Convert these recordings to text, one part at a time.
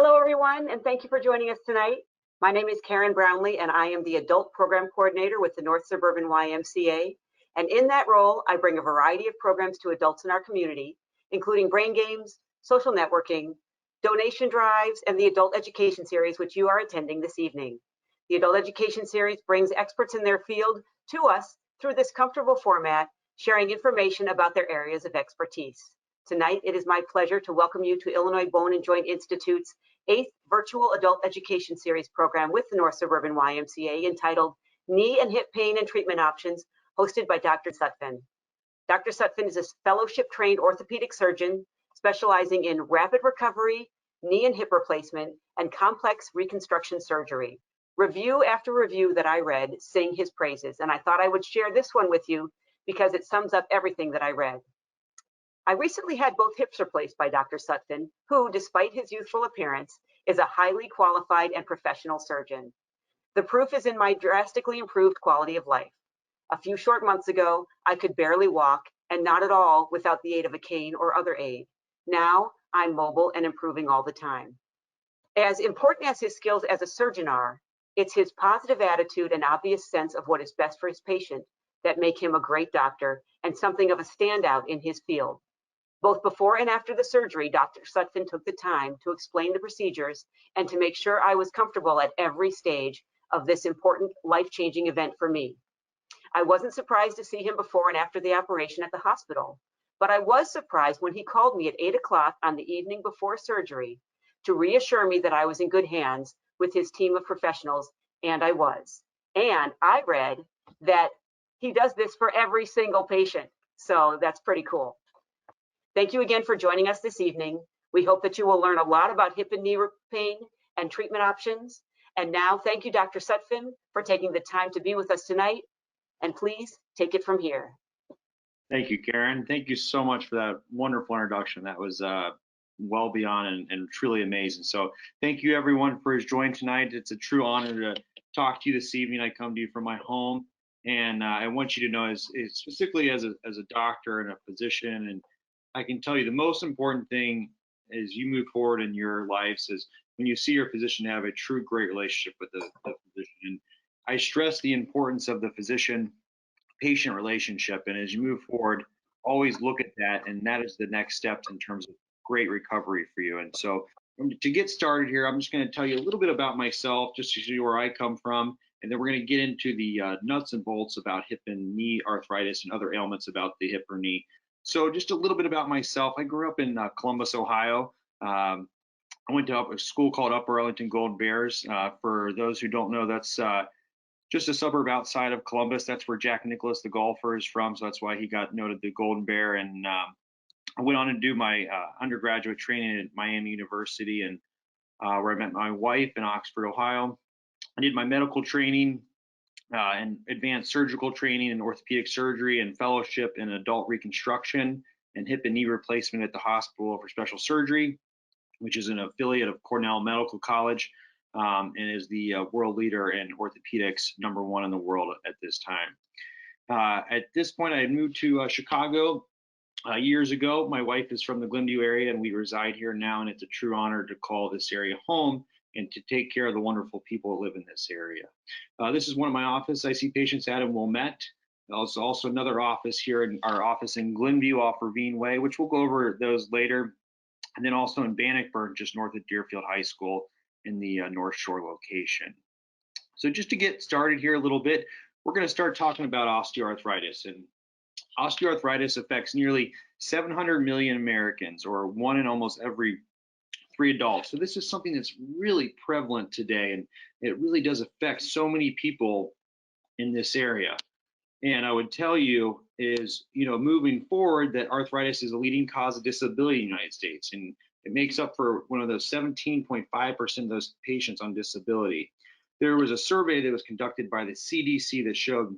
Hello, everyone, and thank you for joining us tonight. My name is Karen Brownlee, and I am the Adult Program Coordinator with the North Suburban YMCA. And in that role, I bring a variety of programs to adults in our community, including brain games, social networking, donation drives, and the Adult Education Series, which you are attending this evening. The Adult Education Series brings experts in their field to us through this comfortable format, sharing information about their areas of expertise. Tonight, it is my pleasure to welcome you to Illinois Bone and Joint Institute's 8th Virtual Adult Education Series program with the North Suburban YMCA entitled Knee and Hip Pain and Treatment Options, hosted by Dr. Sutphen. Dr. Sutphen is a fellowship-trained orthopedic surgeon specializing in rapid recovery, knee and hip replacement, and complex reconstruction surgery. Review after review that I read sing his praises, and I thought I would share this one with you because it sums up everything that I read. I recently had both hips replaced by Dr. Sutphen, who, despite his youthful appearance, is a highly qualified and professional surgeon. The proof is in my drastically improved quality of life. A few short months ago, I could barely walk, and not at all without the aid of a cane or other aid. Now, I'm mobile and improving all the time. As important as his skills as a surgeon are, it's his positive attitude and obvious sense of what is best for his patient that make him a great doctor and something of a standout in his field. Both before and after the surgery, Dr. Sutphen took the time to explain the procedures and to make sure I was comfortable at every stage of this important life-changing event for me. I wasn't surprised to see him before and after the operation at the hospital, but I was surprised when he called me at 8 o'clock on the evening before surgery to reassure me that I was in good hands with his team of professionals, and I was. And I read that he does this for every single patient, so that's pretty cool. Thank you again for joining us this evening. We hope that you will learn a lot about hip and knee pain and treatment options. And now, thank you, Dr. Sutphen, for taking the time to be with us tonight. And please take it from here. Thank you, Karen. Thank you so much for that wonderful introduction. That was well beyond and truly amazing. So thank you, everyone, for joining tonight. It's a true honor to talk to you this evening. I come to you from my home, and I want you to know, specifically as a doctor and a physician, and I can tell you the most important thing as you move forward in your lives is when you see your physician, have a true great relationship with the physician. And I stress the importance of the physician-patient relationship. And as you move forward, always look at that. And that is the next steps in terms of great recovery for you. And so to get started here, I'm just going to tell you a little bit about myself, just to see where I come from. And then we're going to get into the nuts and bolts about hip and knee arthritis and other ailments about the hip or knee. So just a little bit about myself. I grew up in Columbus, Ohio. I went to a school called Upper Arlington Golden Bears. For those who don't know, that's just a suburb outside of Columbus. That's where Jack Nicklaus, the golfer, is from. So that's why he got noted the Golden Bear. And I went on to do my undergraduate training at Miami University, and where I met my wife in Oxford, Ohio. I did my medical training and advanced surgical training in orthopedic surgery and fellowship in adult reconstruction and hip and knee replacement at the Hospital for Special Surgery, which is an affiliate of Cornell Medical College, and is the world leader in orthopedics, #1 in the world at this time. At this point, I moved to Chicago years ago. My wife is from the Glenview area, and we reside here now, and it's a true honor to call this area home and to take care of the wonderful people that live in this area. This is one of my offices. I see patients at in Wilmette. There's also another office here in our office in Glenview off Ravine Way, which we'll go over those later. And then also in Bannockburn, just north of Deerfield High School in the North Shore location. So just to get started here a little bit, we're going to start talking about osteoarthritis. And osteoarthritis affects nearly 700 million Americans, or 1 in almost every 3 adults. So this is something that's really prevalent today, and it really does affect so many people in this area. And I would tell you is, moving forward, that arthritis is a leading cause of disability in the United States, and it makes up for one of those 17.5% of those patients on disability. There was a survey that was conducted by the CDC that showed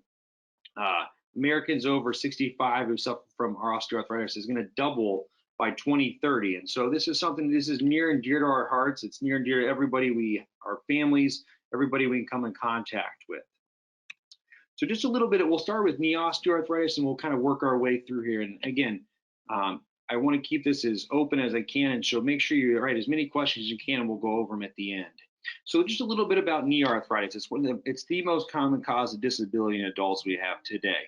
Americans over 65 who suffer from osteoarthritis is going to double by 2030. And so this is something, this is near and dear to our hearts. It's near and dear to everybody, our families, everybody we can come in contact with. So just a little bit, we'll start with knee osteoarthritis and we'll kind of work our way through here. And again, I want to keep this as open as I can, and so make sure you write as many questions as you can, and we'll go over them at the end. So just a little bit about knee arthritis. It's the most common cause of disability in adults we have today.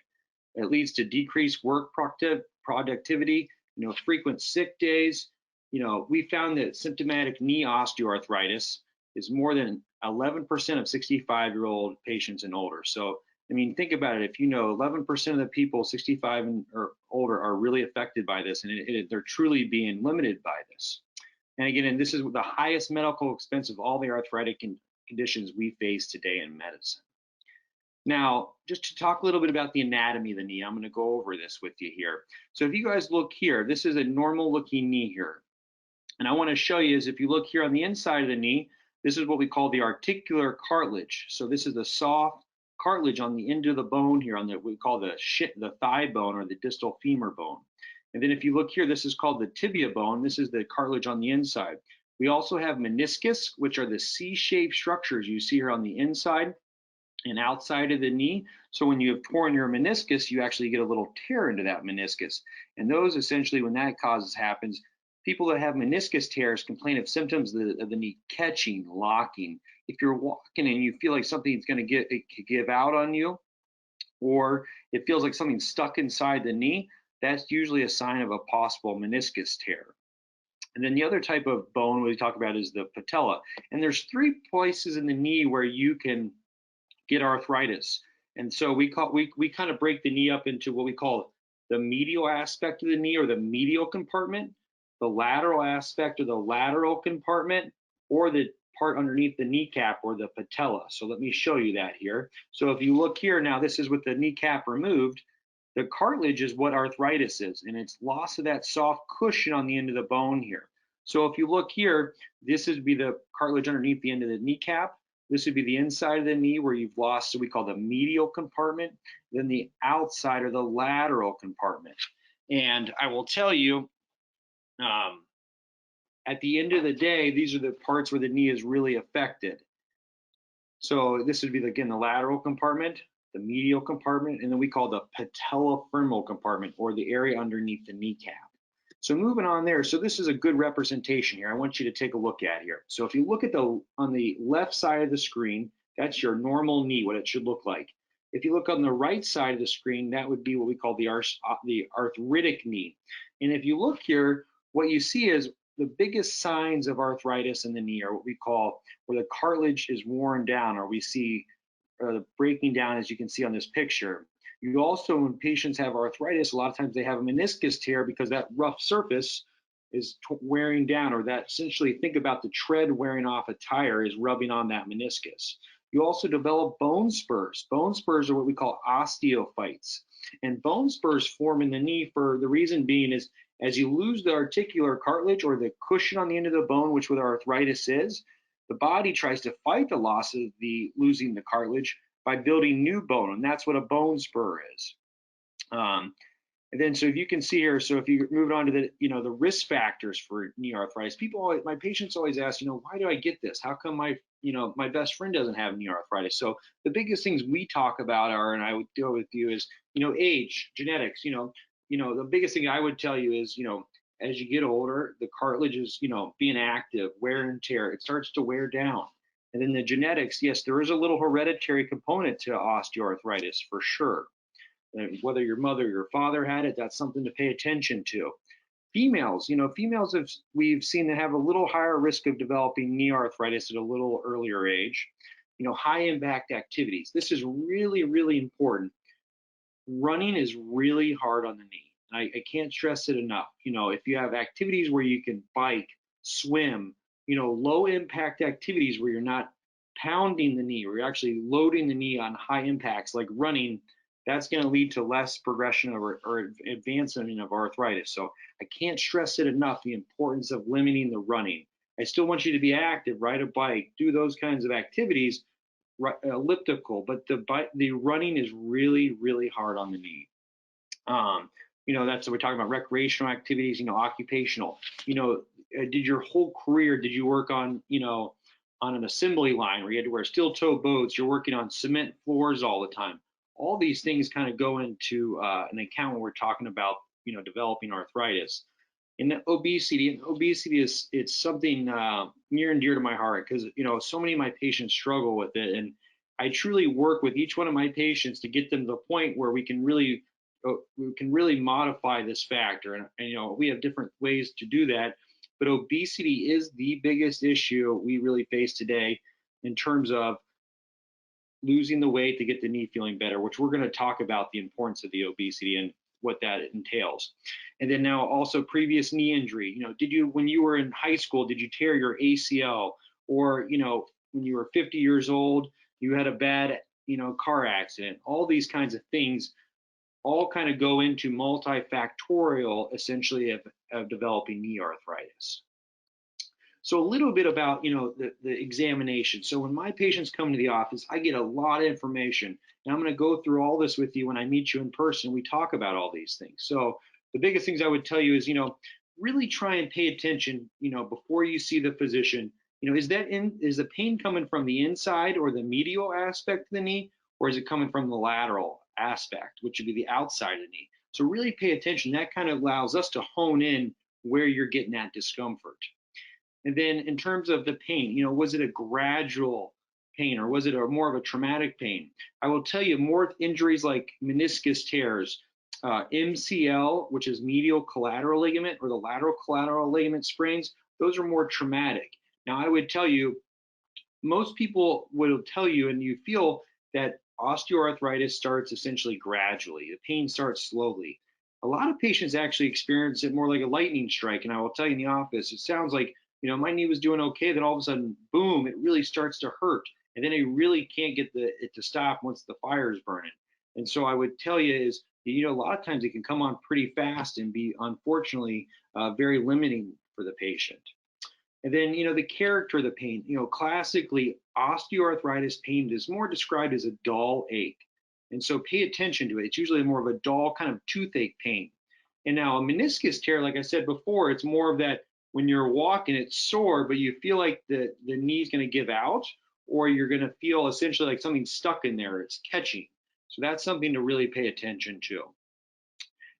It leads to decreased work productivity, frequent sick days. We found that symptomatic knee osteoarthritis is more than 11% of 65-year-old patients and older. So, I mean, think about it. If 11% of the people 65 or older are really affected by this, and they're truly being limited by this. And again, this is the highest medical expense of all the arthritic conditions we face today in medicine. Now, just to talk a little bit about the anatomy of the knee, I'm going to go over this with you here. So if you guys look here, this is a normal looking knee here. And I want to show you is if you look here on the inside of the knee, this is what we call the articular cartilage. So this is the soft cartilage on the end of the bone here on what we call the thigh bone or the distal femur bone. And then if you look here, this is called the tibia bone. This is the cartilage on the inside. We also have meniscus, which are the C-shaped structures you see here on the inside and outside of the knee. So when you have torn your meniscus, you actually get a little tear into that meniscus. And those essentially, when that happens, people that have meniscus tears complain of symptoms of the knee catching, locking. If you're walking and you feel like something's going to give out on you, or it feels like something's stuck inside the knee, that's usually a sign of a possible meniscus tear. And then the other type of bone we talk about is the patella. And there's 3 places in the knee where you can get arthritis. And so we kind of break the knee up into what we call the medial aspect of the knee, or the medial compartment, the lateral aspect, or the lateral compartment, or the part underneath the kneecap, or the patella. So let me show you that here. So if you look here now, this is with the kneecap removed. The cartilage is what arthritis is, and it's loss of that soft cushion on the end of the bone here. So if you look here, this would be the cartilage underneath the end of the kneecap. This would be the inside of the knee where you've lost, so we call the medial compartment, then the outside or the lateral compartment. And I will tell you, at the end of the day, these are the parts where the knee is really affected. So this would be, again, the lateral compartment, the medial compartment, and then we call the patellofemoral compartment, or the area underneath the kneecap. So moving on there, so this is a good representation here. I want you to take a look at here. So if you look at on the left side of the screen, that's your normal knee, what it should look like. If you look on the right side of the screen, that would be what we call the arthritic knee. And if you look here, what you see is the biggest signs of arthritis in the knee are what we call where the cartilage is worn down, or we see breaking down, as you can see on this picture. You also, when patients have arthritis, a lot of times they have a meniscus tear because that rough surface is wearing down, or that essentially, think about the tread wearing off a tire is rubbing on that meniscus. You also develop bone spurs. Bone spurs are what we call osteophytes. And bone spurs form in the knee for the reason being is as you lose the articular cartilage, or the cushion on the end of the bone, which what arthritis is, the body tries to fight the loss of losing the cartilage by building new bone, and that's what a bone spur is. And then, so if you can see here, so if you move on to the, the risk factors for knee arthritis, my patients always ask, why do I get this? How come my best friend doesn't have knee arthritis? So the biggest things we talk about are, and I would deal with you, is, age, genetics. The biggest thing I would tell you is, as you get older, the cartilage is, being active, wear and tear, it starts to wear down. And then the genetics, yes, there is a little hereditary component to osteoarthritis for sure. And whether your mother or your father had it, that's something to pay attention to. Females, we've seen that have a little higher risk of developing knee arthritis at a little earlier age. High impact activities. This is really, really important. Running is really hard on the knee. I can't stress it enough. If you have activities where you can bike, swim, low impact activities where you're not pounding the knee, where you're actually loading the knee on high impacts like running, that's going to lead to less progression or advancement of arthritis. So I can't stress it enough, the importance of limiting the running. I still want you to be active, ride a bike, do those kinds of activities, elliptical, but the running is really, really hard on the knee. That's what we're talking about, recreational activities, occupational. Did your whole career, did you work on, on an assembly line where you had to wear steel toe boots, you're working on cement floors all the time? All these things kind of go into an account when we're talking about, developing arthritis. And obesity is, it's something near and dear to my heart, because so many of my patients struggle with it, and I truly work with each one of my patients to get them to the point where we can really modify this factor. And we have different ways to do that, but obesity is the biggest issue we really face today in terms of losing the weight to get the knee feeling better, which we're going to talk about the importance of the obesity and what that entails. And then now also previous knee injury. When you were in high school, did you tear your ACL? Or, when you were 50 years old, you had a bad, car accident. All these kinds of things all kind of go into multifactorial, essentially, of developing knee arthritis. So a little bit about, the examination. So when my patients come to the office, I get a lot of information, and I'm going to go through all this with you when I meet you in person. We talk about all these things. So the biggest things I would tell you is, really try and pay attention, before you see the physician. Is the pain coming from the inside or the medial aspect of the knee, or is it coming from the lateral aspect, which would be the outside of the knee? So really pay attention. That kind of allows us to hone in where you're getting that discomfort. And then in terms of the pain, was it a gradual pain, or was it more of a traumatic pain? I will tell you, more injuries like meniscus tears, MCL, which is medial collateral ligament, or the lateral collateral ligament sprains, those are more traumatic. Now, I would tell you, most people will tell you, and you feel that osteoarthritis starts essentially gradually. The pain starts slowly. A lot of patients actually experience it more like a lightning strike. And I will tell you in the office, it sounds like, my knee was doing okay, then all of a sudden, boom, it really starts to hurt. And then you really can't get it to stop once the fire is burning. And so I would tell you is, a lot of times it can come on pretty fast and be, unfortunately, very limiting for the patient. And then, the character of the pain, classically, osteoarthritis pain is more described as a dull ache. And so pay attention to it. It's usually more of a dull kind of toothache pain. And now a meniscus tear, like I said before, it's more of that when you're walking, it's sore, but you feel like the knee's going to give out, or you're going to feel essentially like something's stuck in there. It's catching. So that's something to really pay attention to.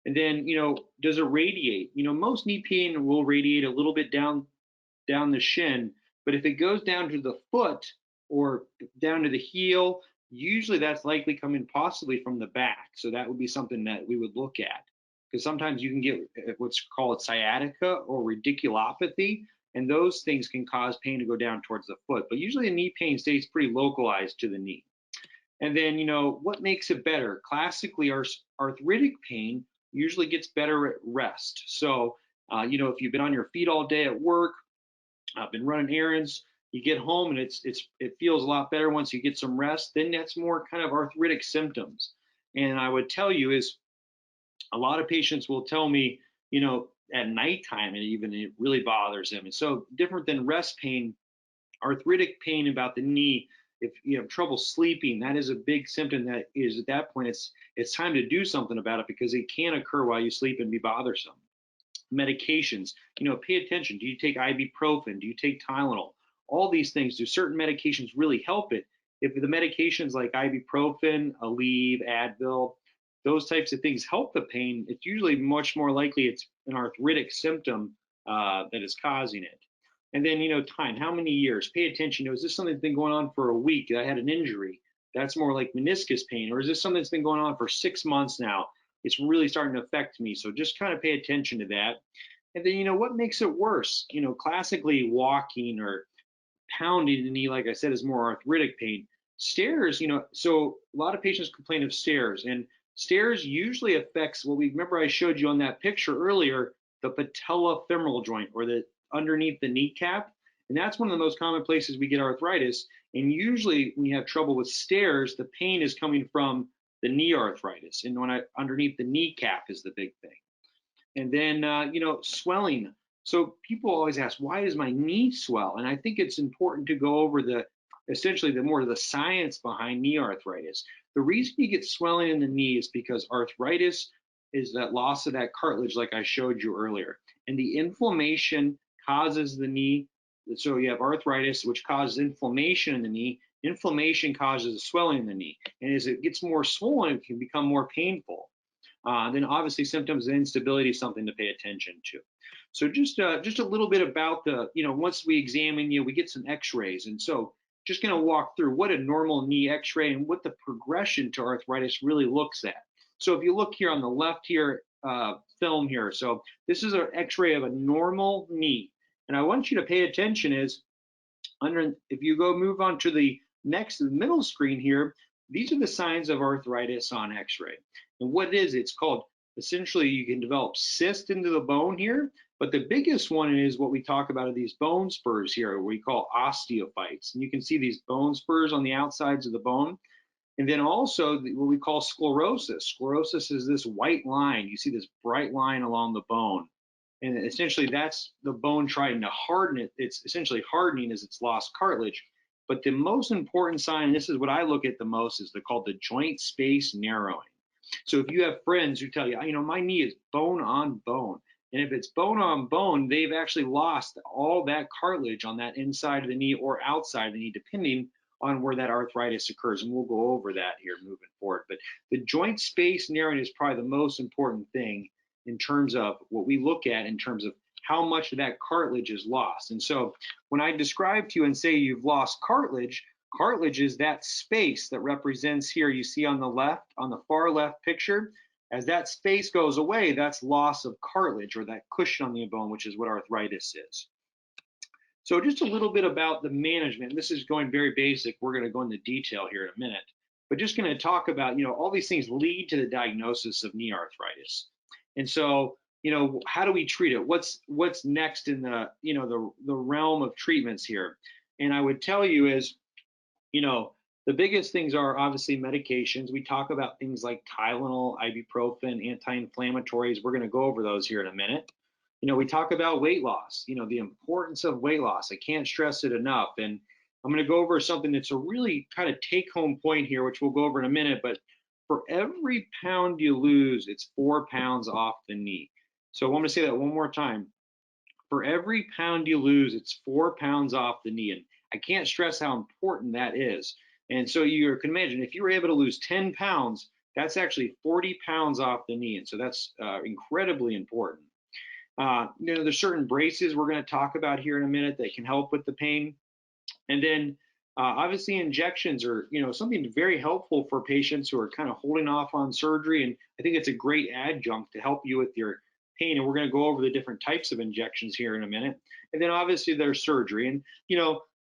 And then, does it radiate? Most knee pain will radiate a little bit down the shin, but if it goes down to the foot or down to the heel, usually that's likely coming possibly from the back. So that would be something that we would look at, because sometimes you can get what's called sciatica or radiculopathy, and those things can cause pain to go down towards the foot. But usually the knee pain stays pretty localized to the knee. And then, what makes it better? Classically, our arthritic pain usually gets better at rest. So, if you've been on your feet all day at work, been running errands, you get home and it feels a lot better once you get some rest, then that's more kind of arthritic symptoms. And I would tell you is, a lot of patients will tell me, at nighttime, it really bothers them. And so different than rest pain, arthritic pain about the knee, if you have trouble sleeping, that is a big symptom that is, at that point, it's time to do something about it, because it can occur while you sleep and be bothersome. Medications, pay attention. Do you take ibuprofen? Do you take Tylenol? All these things, do certain medications really help it? If the medications like ibuprofen, Aleve, Advil, those types of things help the pain, it's usually much more likely it's an arthritic symptom that is causing it. And then, time, how many years? Pay attention. Is this something that's been going on for a week? I had an injury. That's more like meniscus pain. Or is this something that's been going on for 6 months now? It's really starting to affect me. So just kind of pay attention to that. And then, what makes it worse? Classically, walking or pounding the knee, like I said, is more arthritic pain. Stairs, so a lot of patients complain of stairs, and stairs usually affects what remember I showed you on that picture earlier, the patellofemoral joint, or the underneath the kneecap. And that's one of the most common places we get arthritis. And usually when you have trouble with stairs, the pain is coming from the knee arthritis. And underneath the kneecap is the big thing. And then, swelling. So people always ask, why does my knee swell? And I think it's important to go over essentially the more of the science behind knee arthritis. The reason you get swelling in the knee is because arthritis is that loss of that cartilage, like I showed you earlier. And the inflammation causes the knee. So you have arthritis, which causes inflammation in the knee. Inflammation causes a swelling in the knee. And as it gets more swollen, it can become more painful. Then obviously symptoms of instability is something to pay attention to. So just a little bit about the, once we examine you, we get some x-rays. And so just going to walk through what a normal knee x-ray and what the progression to arthritis really looks at. So if you look here on the left here, film here, so this is an x-ray of a normal knee. And I want you to pay attention is, if you move on to the next middle screen here, these are the signs of arthritis on x-ray. And what it is, it's called, essentially you can develop cyst into the bone here, but the biggest one is what we talk about are these bone spurs here, we call osteophytes. And you can see these bone spurs on the outsides of the bone. And then also what we call sclerosis. Sclerosis is this white line. You see this bright line along the bone. And essentially that's the bone trying to harden it. It's essentially hardening as it's lost cartilage. But the most important sign, and this is what I look at the most, is called the joint space narrowing. So if you have friends who tell you, my knee is bone on bone, and if it's bone on bone, they've actually lost all that cartilage on that inside of the knee or outside of the knee, depending on where that arthritis occurs. And we'll go over that here moving forward. But the joint space narrowing is probably the most important thing in terms of what we look at in terms of how much of that cartilage is lost. And so when I describe to you and say you've lost cartilage, cartilage is that space that represents here, you see on the left, on the far left picture, as that space goes away, that's loss of cartilage or that cushion on the bone, which is what arthritis is. So just a little bit about the management. This is going very basic. We're going to go into detail here in a minute, but just going to talk about, all these things lead to the diagnosis of knee arthritis. And so, how do we treat it? What's next in the, the realm of treatments here? And I would tell you is, the biggest things are obviously medications. We talk about things like Tylenol, ibuprofen, anti-inflammatories. We're going to go over those here in a minute. We talk about weight loss, the importance of weight loss. I can't stress it enough. And I'm going to go over something that's a really kind of take-home point here, which we'll go over in a minute. But for every pound you lose, it's 4 pounds off the knee. So I want to say that one more time. For every pound you lose, it's 4 pounds off the knee. And I can't stress how important that is. And so you can imagine if you were able to lose 10 pounds, that's actually 40 pounds off the knee. And so that's incredibly important. There's certain braces we're going to talk about here in a minute that can help with the pain. And then obviously injections are, something very helpful for patients who are kind of holding off on surgery. And I think it's a great adjunct to help you with your pain. And we're going to go over the different types of injections here in a minute. And then obviously there's surgery. And,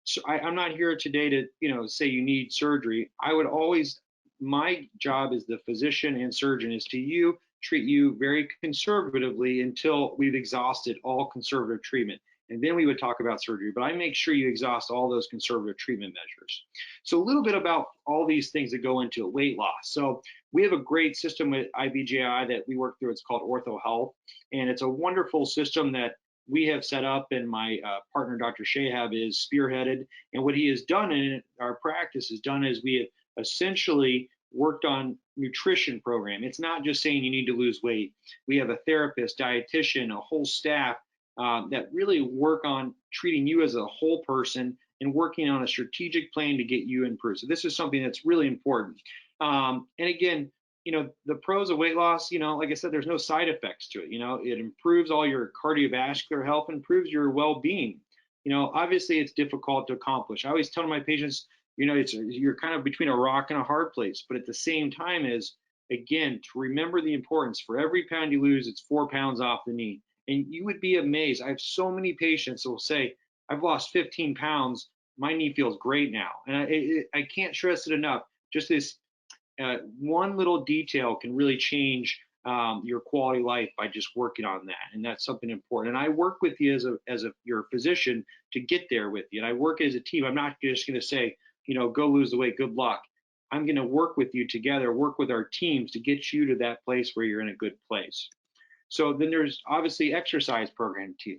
so I'm not here today to, say you need surgery. I would always, my job as the physician and surgeon is to treat you very conservatively until we've exhausted all conservative treatment. And then we would talk about surgery, but I make sure you exhaust all those conservative treatment measures. So a little bit about all these things that go into it. Weight loss. So we have a great system with IBJI that we work through. It's called Ortho Health, and it's a wonderful system that we have set up, and my partner, Dr. Shahab, is spearheaded. And what he has done in our practice is we have essentially worked on nutrition program. It's not just saying you need to lose weight. We have a therapist, dietitian, a whole staff that really work on treating you as a whole person and working on a strategic plan to get you improved. So this is something that's really important. And again, the pros of weight loss, like I said, there's no side effects to it. It improves all your cardiovascular health, improves your well-being. Obviously it's difficult to accomplish. I always tell my patients, you're kind of between a rock and a hard place, but at the same time is, again, to remember the importance. For every pound you lose, it's 4 pounds off the knee. And you would be amazed. I have so many patients who will say, I've lost 15 pounds. My knee feels great now. And I can't stress it enough. Just this one little detail can really change your quality of life by just working on that. And that's something important. And I work with you as your physician to get there with you. And I work as a team. I'm not just going to say, go lose the weight, good luck. I'm going to work with you together, work with our teams to get you to that place where you're in a good place. So then there's obviously exercise program too.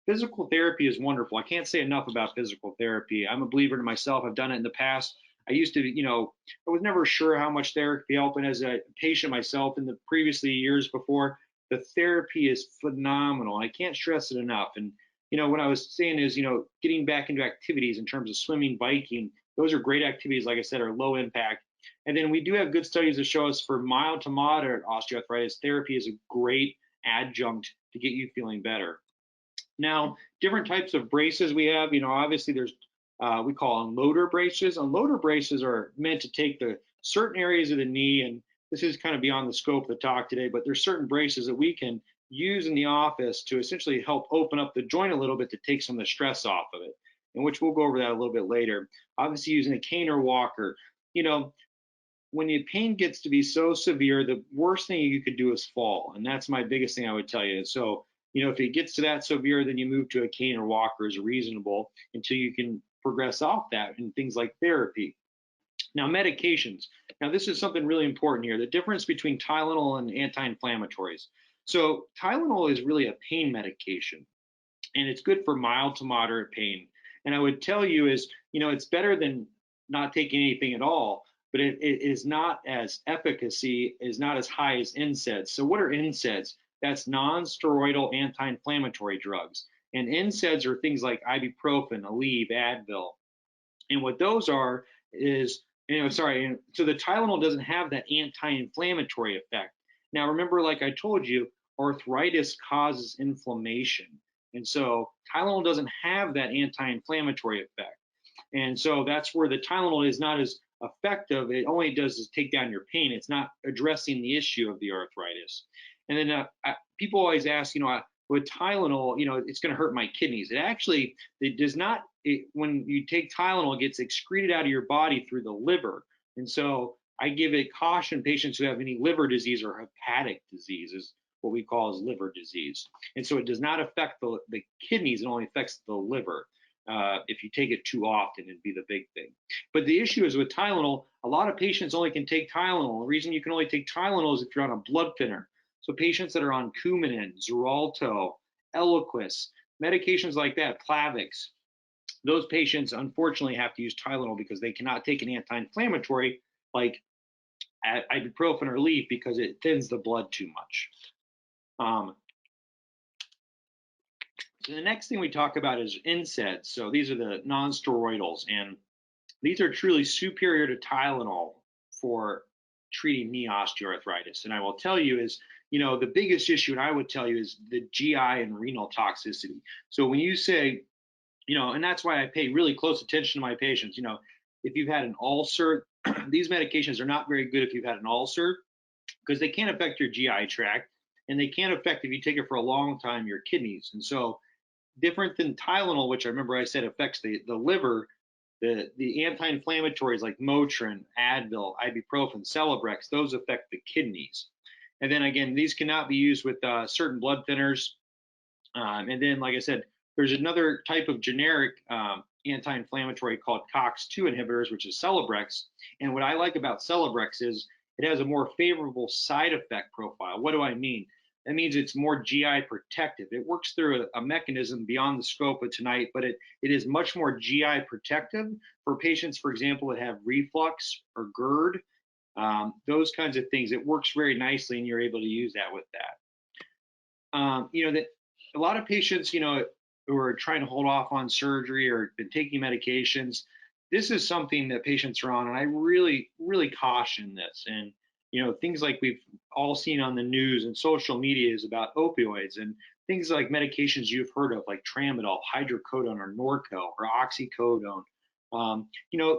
Physical therapy is wonderful. I can't say enough about physical therapy. I'm a believer in myself. I've done it in the past. I used to, I was never sure how much therapy helped. And as a patient myself in the previously years before, the therapy is phenomenal. I can't stress it enough. And, what I was saying is, getting back into activities in terms of swimming, biking, those are great activities, like I said, are low impact. And then we do have good studies that show us for mild to moderate osteoarthritis, therapy is a great adjunct to get you feeling better. Now, different types of braces we have, obviously there's, we call unloader braces. Unloader braces are meant to take the certain areas of the knee, and this is kind of beyond the scope of the talk today, but there's certain braces that we can use in the office to essentially help open up the joint a little bit to take some of the stress off of it, in which we'll go over that a little bit later. Obviously using a cane or walker. When the pain gets to be so severe, the worst thing you could do is fall. And that's my biggest thing I would tell you. So, if it gets to that severe, then you move to a cane or walker is reasonable until you can progress off that in things like therapy. Now, medications. Now, this is something really important here, the difference between Tylenol and anti-inflammatories. So Tylenol is really a pain medication, and it's good for mild to moderate pain. And I would tell you is, it's better than not taking anything at all, but it is not as efficacy, is not as high as NSAIDs. So what are NSAIDs? That's non-steroidal anti-inflammatory drugs. And NSAIDs are things like ibuprofen, Aleve, Advil. And what those are is, so the Tylenol doesn't have that anti-inflammatory effect. Now, remember, like I told you, arthritis causes inflammation. And so Tylenol doesn't have that anti-inflammatory effect. And so that's where the Tylenol is not as effective. It only does is take down your pain. It's not addressing the issue of the arthritis. And then people always ask, with Tylenol, it's going to hurt my kidneys. It does not. When you take Tylenol, it gets excreted out of your body through the liver. And so I give it caution patients who have any liver disease or hepatic disease is what we call as liver disease. And so it does not affect the kidneys. It only affects the liver. If you take it too often, it'd be the big thing. But the issue is with Tylenol, a lot of patients only can take Tylenol. The reason you can only take Tylenol is if you're on a blood thinner. So patients that are on Coumadin, Xarelto, Eliquis, medications like that, Plavix, those patients unfortunately have to use Tylenol because they cannot take an anti-inflammatory like ibuprofen or Aleve because it thins the blood too much. So the next thing we talk about is NSAIDs. So these are the non-steroidals, and these are truly superior to Tylenol for treating knee osteoarthritis. And I will tell you is, the biggest issue, and I would tell you, is the GI and renal toxicity. So when you say, and that's why I pay really close attention to my patients, if you've had an ulcer, these medications are not very good if you've had an ulcer because they can't affect your GI tract, and they can't affect, if you take it for a long time, your kidneys. And so different than Tylenol, which I remember I said affects the liver, the anti-inflammatories like Motrin, Advil, ibuprofen, Celebrex, those affect the kidneys. And then again, these cannot be used with certain blood thinners. And then, like I said, there's another type of generic anti-inflammatory called COX-2 inhibitors, which is Celebrex. And what I like about Celebrex is it has a more favorable side effect profile. What do I mean? That means it's more GI protective. It works through a mechanism beyond the scope of tonight, but it is much more GI protective for patients, for example, that have reflux or GERD, those kinds of things. It works very nicely, and you're able to use that with that. That a lot of patients, who are trying to hold off on surgery or been taking medications, this is something that patients are on, and I really, really caution this. And things like we've all seen on the news and social media is about opioids and things like medications you've heard of, like Tramadol, hydrocodone, or Norco, or oxycodone.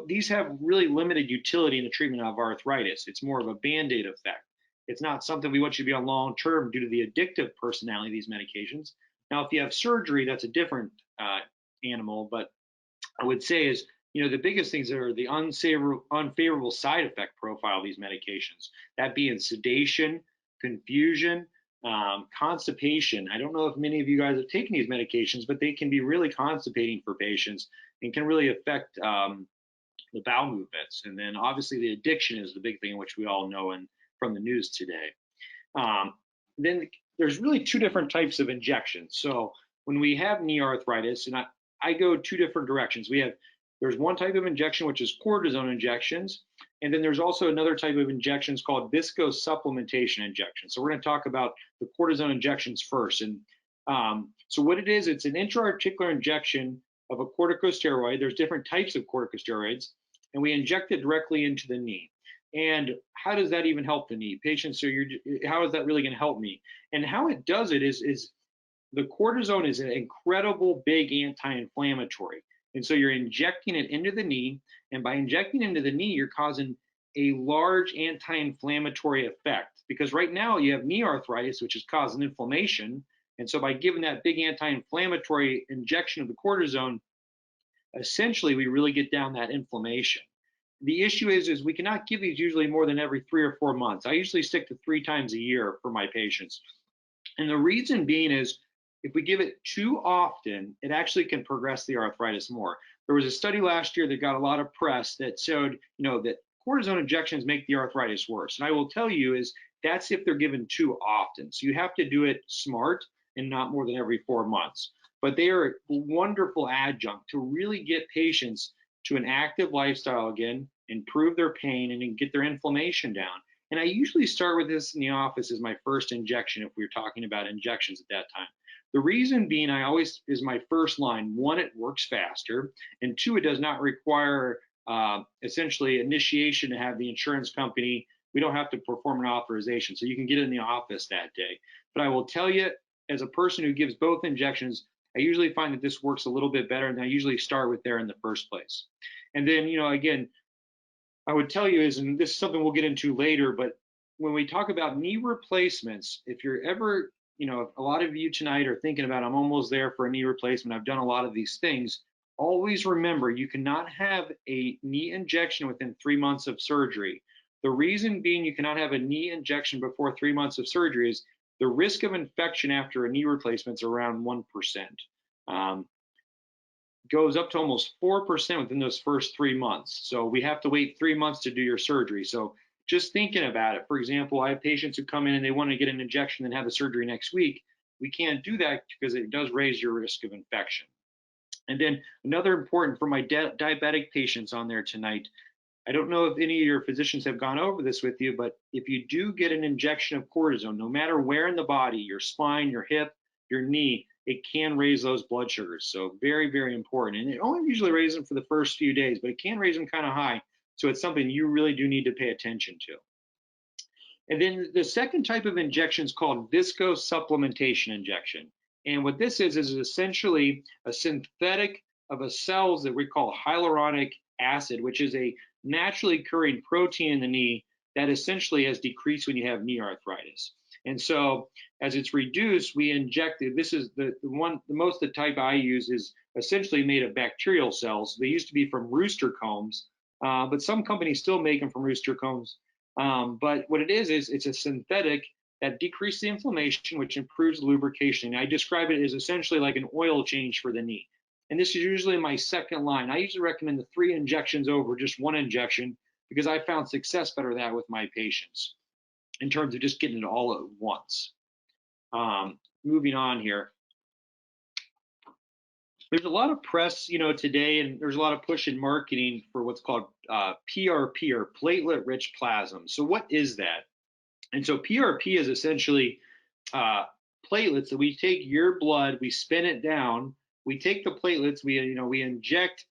These have really limited utility in the treatment of arthritis. It's more of a Band-Aid effect. It's not something we want you to be on long term due to the addictive personality of these medications. Now, if you have surgery, that's a different animal, but I would say is, the biggest things are the unfavorable side effect profile of these medications, that being sedation, confusion, constipation. I don't know if many of you guys have taken these medications, but they can be really constipating for patients and can really affect the bowel movements. And then obviously the addiction is the big thing, which we all know from the news today. Then there's really two different types of injections. So when we have knee arthritis, and I go two different directions. There's one type of injection, which is cortisone injections. And then there's also another type of injections called viscosupplementation injections. So we're going to talk about the cortisone injections first. And so what it is, it's an intra-articular injection of a corticosteroid. There's different types of corticosteroids, and we inject it directly into the knee. And how does that even help the knee? Patients, so how is that really going to help me? And how it does it is the cortisone is an incredible big anti-inflammatory. And so you're injecting it into the knee, and by injecting into the knee, you're causing a large anti-inflammatory effect, because right now you have knee arthritis, which is causing inflammation. And so by giving that big anti-inflammatory injection of the cortisone, essentially we really get down that inflammation. The issue is we cannot give these usually more than every 3 or 4 months. I usually stick to 3 times a year for my patients. And the reason being is if we give it too often, it actually can progress the arthritis more. There was a study last year that got a lot of press that showed, that cortisone injections make the arthritis worse. And I will tell you is that's if they're given too often. So you have to do it smart and not more than every 4 months. But they are a wonderful adjunct to really get patients to an active lifestyle again, improve their pain, and get their inflammation down. And I usually start with this in the office as my first injection if we're talking about injections at that time. The reason being, I always is my first line. 1, it works faster, and 2, it does not require essentially initiation to have the insurance company. We don't have to perform an authorization, so you can get in the office that day. But I will tell you, as a person who gives both injections, I usually find that this works a little bit better, and I usually start with there in the first place. And then, again, I would tell you is, and this is something we'll get into later, but when we talk about knee replacements, if you're ever, a lot of you tonight are thinking about, I'm almost there for a knee replacement, I've done a lot of these things, always remember you cannot have a knee injection within 3 months of surgery. The reason being you cannot have a knee injection before 3 months of surgery is the risk of infection after a knee replacement is around 1%. Goes up to almost 4% within those first 3 months. So we have to wait 3 months to do your surgery. So just thinking about it, for example, I have patients who come in and they want to get an injection and have the surgery next week. We can't do that because it does raise your risk of infection. And then another important for my diabetic patients on there tonight, I don't know if any of your physicians have gone over this with you, but if you do get an injection of cortisone, no matter where in the body, your spine, your hip, your knee, it can raise those blood sugars. So very, very important. And it only usually raises them for the first few days, but it can raise them kind of high. So it's something you really do need to pay attention to. And then the second type of injection is called viscosupplementation injection. And what this is essentially a synthetic of a cells that we call hyaluronic acid, which is a naturally occurring protein in the knee that essentially has decreased when you have knee arthritis. And so as it's reduced, we inject it. This is the type I use is essentially made of bacterial cells. They used to be from rooster combs, but some companies still make them from rooster combs. But what it is it's a synthetic that decreases the inflammation, which improves lubrication. And I describe it as essentially like an oil change for the knee. And this is usually my second line. I usually recommend the 3 injections over just 1 injection because I found success better with that with my patients in terms of just getting it all at once. Moving on here. There's a lot of press, today, and there's a lot of push in marketing for what's called PRP, or platelet-rich plasma. So what is that? And so PRP is essentially platelets that we take your blood, we spin it down, we take the platelets, we inject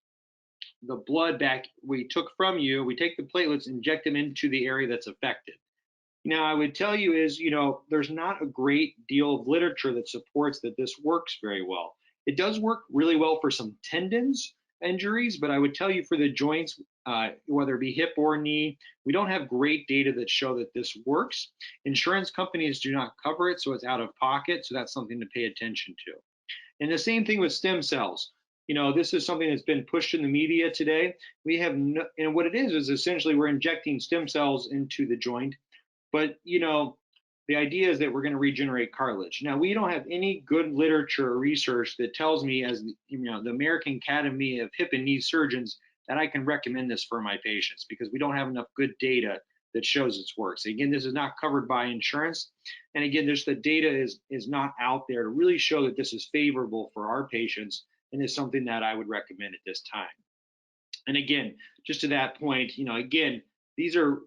the blood back we took from you, we take the platelets, inject them into the area that's affected. Now, I would tell you is, there's not a great deal of literature that supports that this works very well. It does work really well for some tendons injuries, but I would tell you for the joints, whether it be hip or knee, we don't have great data that show that this works. Insurance companies do not cover it, so it's out of pocket. So that's something to pay attention to. And the same thing with stem cells. This is something that's been pushed in the media today. We have and what it is essentially we're injecting stem cells into the joint. But, the idea is that we're going to regenerate cartilage. Now, we don't have any good literature or research that tells me as, the American Academy of Hip and Knee Surgeons that I can recommend this for my patients because we don't have enough good data that shows it works. Again, this is not covered by insurance. And again, the data is not out there to really show that this is favorable for our patients and is something that I would recommend at this time. And again, just to that point, again, these are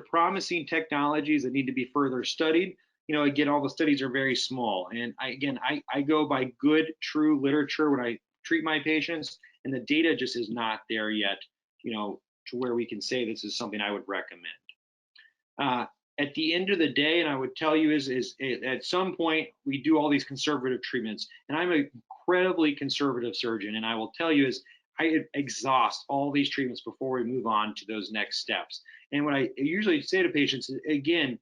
promising technologies that need to be further studied. Again, all the studies are very small. And I go by good, true literature when I treat my patients, and the data just is not there yet, to where we can say this is something I would recommend. At the end of the day, and I would tell you is at some point we do all these conservative treatments, and I'm an incredibly conservative surgeon, and I will tell you is I exhaust all these treatments before we move on to those next steps. And what I usually say to patients is, again,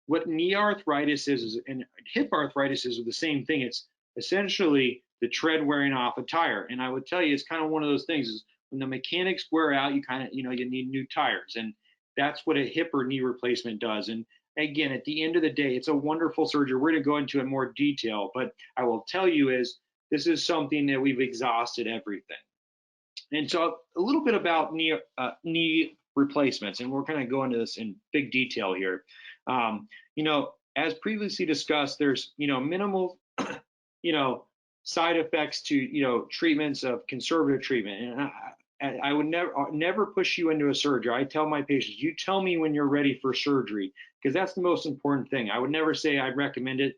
what knee arthritis is and hip arthritis is the same thing. It's essentially the tread wearing off a tire. And I would tell you, it's kind of one of those things is when the mechanics wear out, you kind of, you need new tires. And that's what a hip or knee replacement does. And again, at the end of the day, it's a wonderful surgery. We're going to go into it in more detail, but I will tell you is this is something that we've exhausted everything. And so a little bit about knee replacements, and we're kind of going into this in big detail here. As previously discussed, there's, minimal, side effects to, treatments of conservative treatment. And I would never push you into a surgery. I tell my patients, you tell me when you're ready for surgery, because that's the most important thing. I would never say I'd recommend it.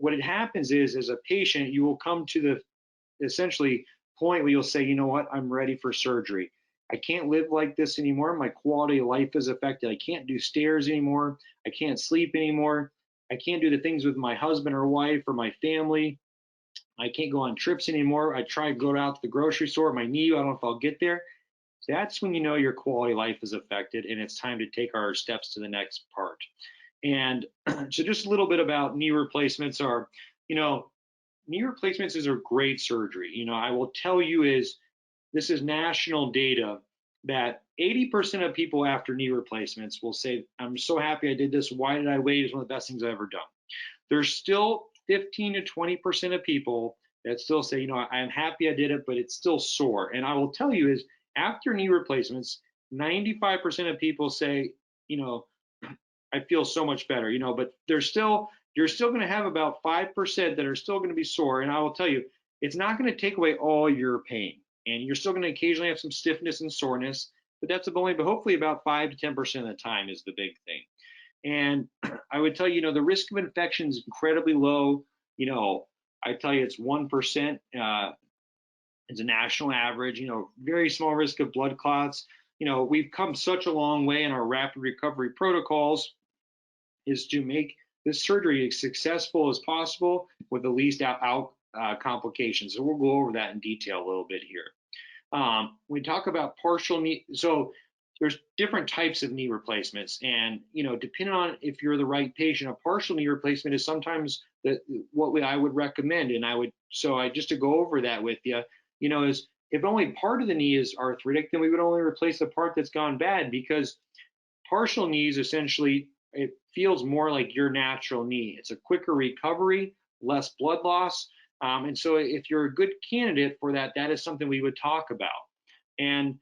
What it happens is, as a patient, you will come to the essentially point where you'll say, you know what, I'm ready for surgery. I can't live like this anymore. My quality of life is affected. I can't do stairs anymore. I can't sleep anymore. I can't do the things with my husband or wife or my family. I can't go on trips anymore. I try to go out to the grocery store. My knee, I don't know if I'll get there. So that's when you know your quality of life is affected, and it's time to take our steps to the next part. And so just a little bit about knee replacements are, knee replacements is a great surgery. I will tell you is, this is national data that 80% of people after knee replacements will say, I'm so happy I did this. Why did I wait? It's one of the best things I've ever done. There's still 15 to 20% of people that still say, I'm happy I did it, but it's still sore. And I will tell you is, after knee replacements, 95% of people say, I feel so much better, but you're still going to have about 5% that are still going to be sore. And I will tell you, it's not going to take away all your pain. And you're still going to occasionally have some stiffness and soreness, but that's only, but hopefully about 5 to 10% of the time is the big thing. And I would tell you, the risk of infection is incredibly low. I tell you, it's 1%. It's a national average, very small risk of blood clots. We've come such a long way in our rapid recovery protocols is to make this surgery as successful as possible with the least complications. So we'll go over that in detail a little bit here. We talk about partial knee. So there's different types of knee replacements, and depending on if you're the right patient, a partial knee replacement is sometimes what I would recommend. And just to go over that with you, is if only part of the knee is arthritic, then we would only replace the part that's gone bad, because partial knees essentially, it feels more like your natural knee. It's a quicker recovery, less blood loss. And so if you're a good candidate for that, that is something we would talk about. And,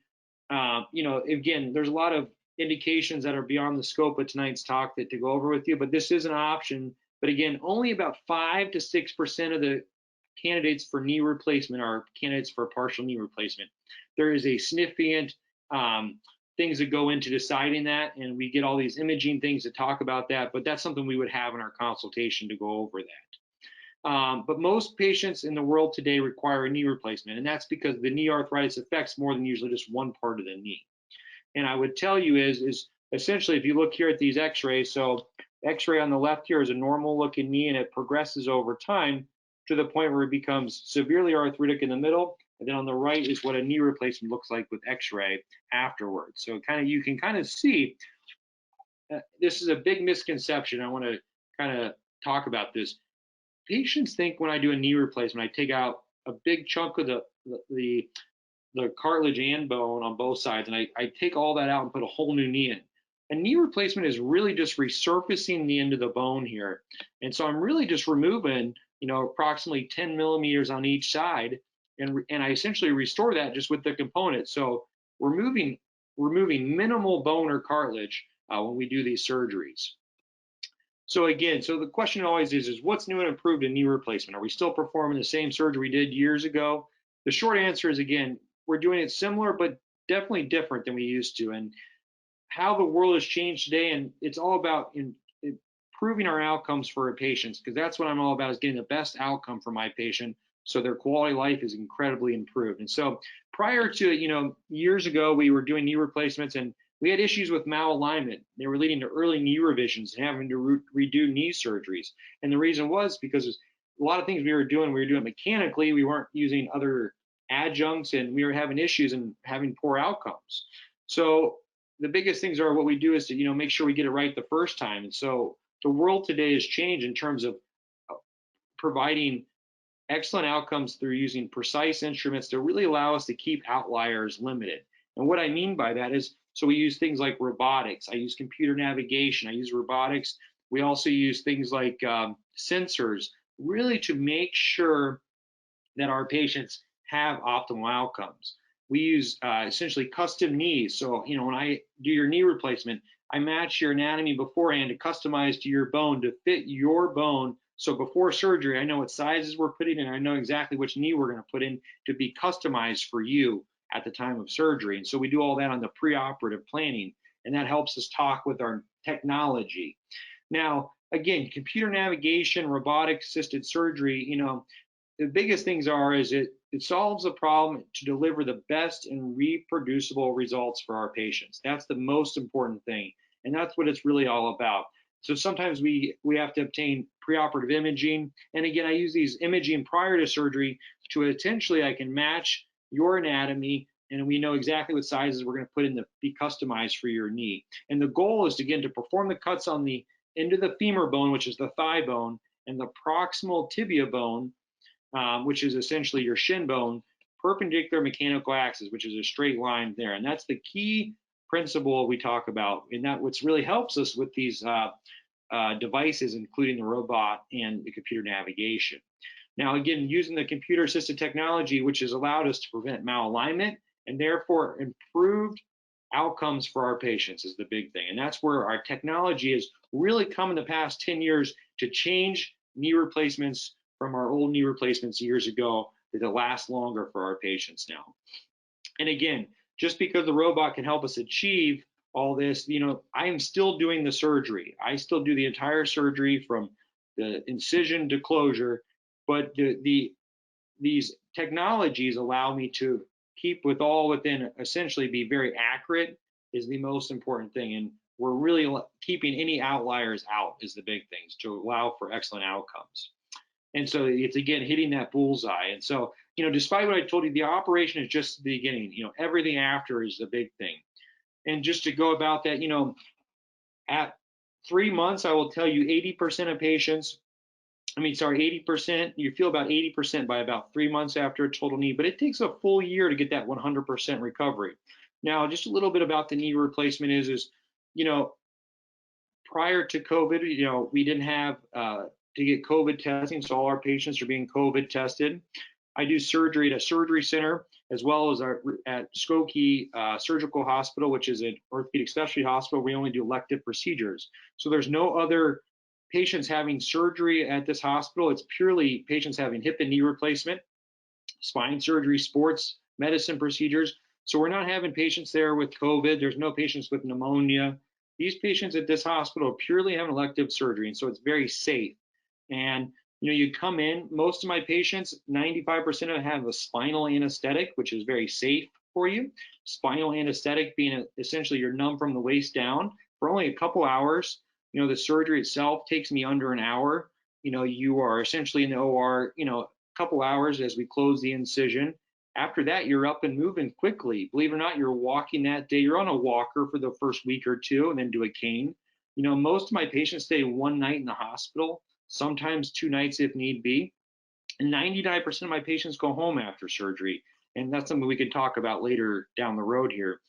again, there's a lot of indications that are beyond the scope of tonight's talk to go over with you, but this is an option. But again, only about 5 to 6% of the candidates for knee replacement are candidates for partial knee replacement. There is a significant things that go into deciding that, and we get all these imaging things to talk about that, but that's something we would have in our consultation to go over that. But most patients in the world today require a knee replacement, and that's because the knee arthritis affects more than usually just one part of the knee. And I would tell you is essentially, if you look here at these x-rays, so x-ray on the left here is a normal looking knee, and it progresses over time to the point where it becomes severely arthritic in the middle. And then on the right is what a knee replacement looks like with x-ray afterwards. So you can kind of see, this is a big misconception. I want to kind of talk about this. Patients think when I do a knee replacement, I take out a big chunk of the cartilage and bone on both sides, and I take all that out and put a whole new knee in. A knee replacement is really just resurfacing the end of the bone here. And so I'm really just removing, approximately 10 millimeters on each side, and I essentially restore that just with the components. So we're removing minimal bone or cartilage when we do these surgeries. So again, the question always is what's new and improved in knee replacement? Are we still performing the same surgery we did years ago? The short answer is, again, we're doing it similar, but definitely different than we used to. And how the world has changed today, and it's all about improving our outcomes for our patients, because that's what I'm all about, is getting the best outcome for my patient so their quality of life is incredibly improved. And so prior to, years ago, we were doing knee replacements, and We had issues with malalignment. They were leading to early knee revisions and having to redo knee surgeries. And the reason was because a lot of things we were doing mechanically. We weren't using other adjuncts, and we were having issues and having poor outcomes. So the biggest things are what we do is to, make sure we get it right the first time. And so the world today has changed in terms of providing excellent outcomes through using precise instruments to really allow us to keep outliers limited. And what I mean by that is, so we use things like robotics. I use computer navigation. I use robotics. We also use things like sensors, really to make sure that our patients have optimal outcomes. We use essentially custom knees. So, when I do your knee replacement, I match your anatomy beforehand to customize to your bone to fit your bone. So before surgery, I know what sizes we're putting in. I know exactly which knee we're going to put in to be customized for you at the time of surgery. And so we do all that on the preoperative planning, and that helps us talk with our technology. Now, again, computer navigation, robotic assisted surgery, the biggest things is it solves the problem to deliver the best and reproducible results for our patients. That's the most important thing, and that's what it's really all about. So sometimes we have to obtain preoperative imaging, and again, I use these imaging prior to surgery to essentially I can match your anatomy, and we know exactly what sizes we're going to put in to be customized for your knee. And the goal is again to perform the cuts on the end of the femur bone, which is the thigh bone, and the proximal tibia bone, which is essentially your shin bone, perpendicular mechanical axis, which is a straight line there. And that's the key principle we talk about, and that what's really helps us with these devices, including the robot and the computer navigation. Now, again, using the computer-assisted technology, which has allowed us to prevent malalignment and therefore improved outcomes for our patients is the big thing. And that's where our technology has really come in the past 10 years to change knee replacements from our old knee replacements years ago that last longer for our patients now. And again, just because the robot can help us achieve all this, I am still doing the surgery. I still do the entire surgery from the incision to closure, but these technologies allow me to keep within essentially be very accurate is the most important thing. And we're really keeping any outliers out is the big things to allow for excellent outcomes. And so it's again hitting that bullseye. And so, despite what I told you, the operation is just the beginning. Everything after is the big thing. And just to go about that, at 3 months, I will tell you 80% of patients, 80%, you feel about 80% by about 3 months after a total knee, but it takes a full year to get that 100% recovery. Now, just a little bit about the knee replacement is, prior to COVID, we didn't have to get COVID testing, so all our patients are being COVID tested. I do surgery at a surgery center as well as at Skokie Surgical Hospital, which is an orthopedic specialty hospital. We only do elective procedures. So there's no other patients having surgery at this hospital. It's purely patients having hip and knee replacement, spine surgery, sports medicine procedures. So we're not having patients there with COVID. There's no patients with pneumonia. These patients at this hospital purely have elective surgery, and so it's very safe. And you come in, most of my patients, 95% of them have a spinal anesthetic, which is very safe for you. Spinal anesthetic being essentially you're numb from the waist down for only a couple hours. The surgery itself takes me under an hour. You are essentially in the OR, a couple hours as we close the incision. After that, you're up and moving quickly. Believe it or not, you're walking that day. You're on a walker for the first week or two and then do a cane. Most of my patients stay one night in the hospital, sometimes 2 nights if need be. And 99% of my patients go home after surgery. And that's something we can talk about later down the road here.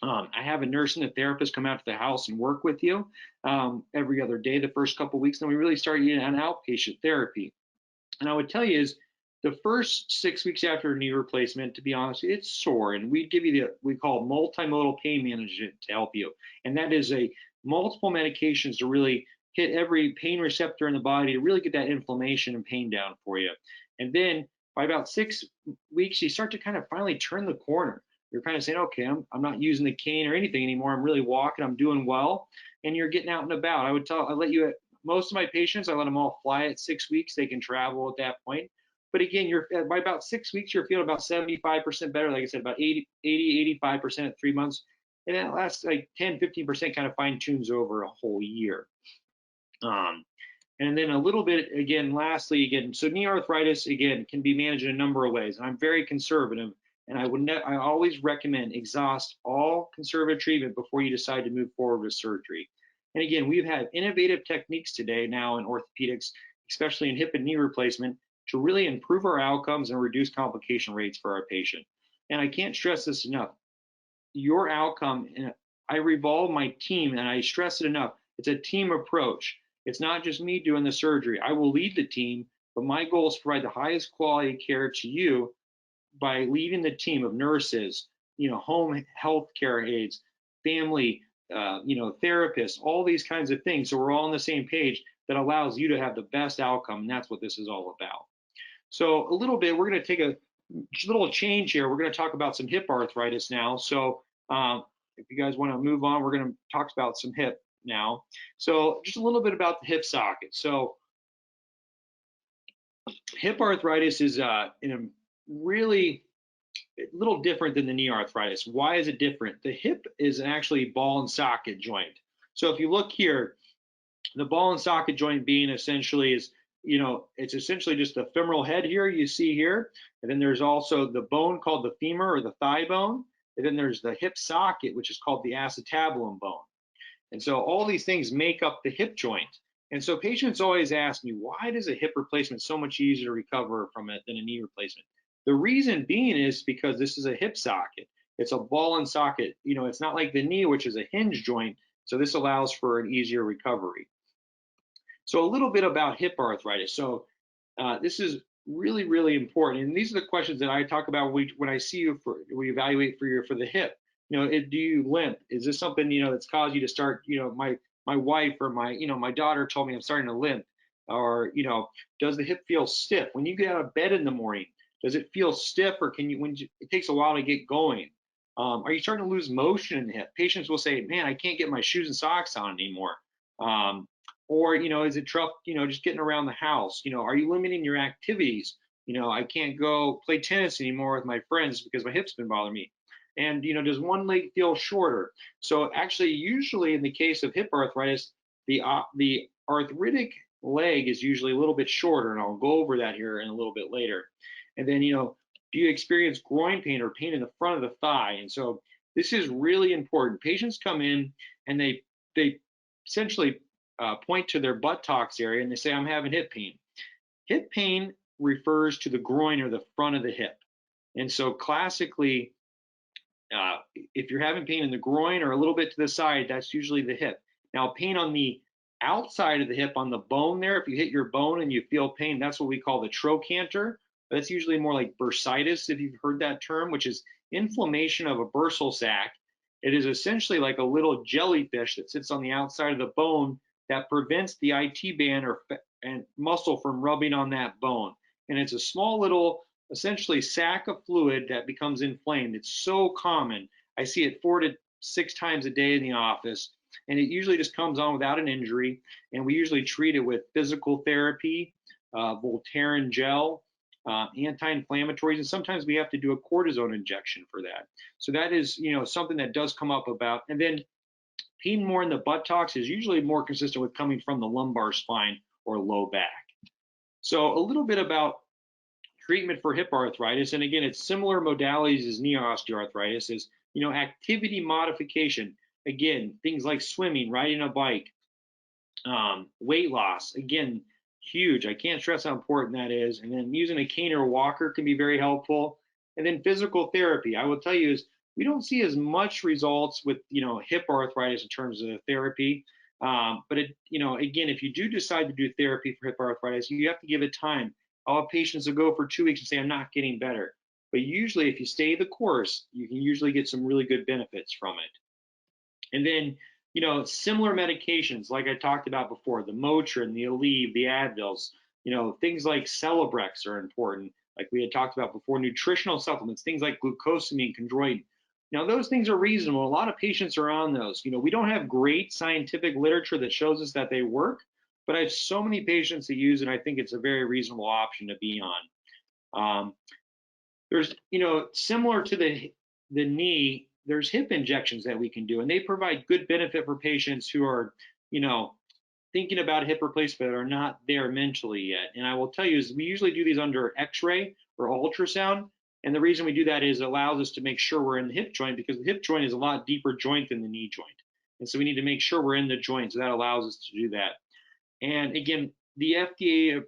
I have a nurse and a therapist come out to the house and work with you every other day the first couple of weeks. Then we really start getting on outpatient therapy. And I would tell you is the first 6 weeks after a knee replacement, to be honest, it's sore. And we give you we call multimodal pain management to help you. And that is multiple medications to really hit every pain receptor in the body to really get that inflammation and pain down for you. And then by about 6 weeks, you start to kind of finally turn the corner. You're kind of saying, okay, I'm not using the cane or anything anymore. I'm really walking. I'm doing well. And you're getting out and about. I let you, most of my patients, I let them all fly at 6 weeks. They can travel at that point. But again, by about 6 weeks, you're feeling about 75% better. Like I said, about 80, 85% at 3 months. and then last like 10-15% kind of fine tunes over a whole year. And then a little bit, again, lastly, again, so knee arthritis, again, can be managed in a number of ways. And I'm very conservative, and I always recommend exhaust all conservative treatment before you decide to move forward with surgery. And again, we've had innovative techniques today now in orthopedics, especially in hip and knee replacement, to really improve our outcomes and reduce complication rates for our patient. And I can't stress this enough. Your outcome, and I revolve my team, and I stress it enough, it's a team approach. It's not just me doing the surgery. I will lead the team, but my goal is to provide the highest quality care to you by leading the team of nurses, home health care aides, family, therapists, all these kinds of things. So we're all on the same page that allows you to have the best outcome. And that's what this is all about. So a little bit, we're going to take a little change here. We're going to talk about some hip arthritis now. So if you guys want to move on, we're going to talk about some hip now. So just a little bit about the hip socket. So hip arthritis is in a really a little different than the knee arthritis. Why is it different? The hip is actually ball and socket joint. So if you look here, the ball and socket joint being essentially is, it's essentially just the femoral head here you see here. And then there's also the bone called the femur or the thigh bone. And then there's the hip socket, which is called the acetabulum bone. And so all these things make up the hip joint. And so patients always ask me, why does a hip replacement so much easier to recover from it than a knee replacement? The reason being is because this is a hip socket. It's a ball and socket. It's not like the knee, which is a hinge joint. So this allows for an easier recovery. So a little bit about hip arthritis. So this is really, really important. And these are the questions that I talk about when I see you we evaluate for the hip. Do you limp? Is this something, that's caused you to start, my wife or my daughter told me I'm starting to limp. Or, does the hip feel stiff? When you get out of bed in the morning, does it feel stiff, or it takes a while to get going? Are you starting to lose motion in the hip? Patients will say, man, I can't get my shoes and socks on anymore. Or, is it tough, just getting around the house? Are you limiting your activities? I can't go play tennis anymore with my friends because my hip's been bothering me. And, does one leg feel shorter? So actually, usually in the case of hip arthritis, the arthritic leg is usually a little bit shorter, and I'll go over that here in a little bit later. And then, do you experience groin pain or pain in the front of the thigh? And so this is really important. Patients come in and they essentially point to their buttocks area and they say, I'm having hip pain. Hip pain refers to the groin or the front of the hip. And so classically, if you're having pain in the groin or a little bit to the side, that's usually the hip. Now, pain on the outside of the hip, on the bone there, if you hit your bone and you feel pain, that's what we call the trochanter. That's usually more like bursitis, if you've heard that term, which is inflammation of a bursal sac. It is essentially like a little jellyfish that sits on the outside of the bone that prevents the IT band and muscle from rubbing on that bone. And it's a small little, essentially, sac of fluid that becomes inflamed. It's so common. I see it 4 to 6 times a day in the office, and it usually just comes on without an injury. And we usually treat it with physical therapy, Voltaren gel, anti-inflammatories, and sometimes we have to do a cortisone injection for that. So that is, something that does come up about. And then pain more in the buttocks is usually more consistent with coming from the lumbar spine or low back. So a little bit about treatment for hip arthritis, and again, it's similar modalities as knee osteoarthritis, is activity modification. Again, things like swimming, riding a bike, weight loss. Again, huge. I can't stress how important that is. And then using a cane or walker can be very helpful. And then physical therapy, I will tell you, is we don't see as much results with hip arthritis in terms of therapy. But again, if you do decide to do therapy for hip arthritis, you have to give it time. I'll have patients that go for 2 weeks and say, I'm not getting better. But usually, if you stay the course, you can usually get some really good benefits from it. And then, similar medications, like I talked about before, the Motrin, the Aleve, the Advils, things like Celebrex are important. Like we had talked about before, nutritional supplements, things like glucosamine, chondroitin. Now, those things are reasonable. A lot of patients are on those. We don't have great scientific literature that shows us that they work, but I have so many patients that use it. I think it's a very reasonable option to be on. There's, similar to the knee, there's hip injections that we can do, and they provide good benefit for patients who are, thinking about hip replacement but are not there mentally yet. And I will tell you is we usually do these under X-ray or ultrasound. And the reason we do that is it allows us to make sure we're in the hip joint, because the hip joint is a lot deeper joint than the knee joint. And so we need to make sure we're in the joint. So that allows us to do that. And again, the FDA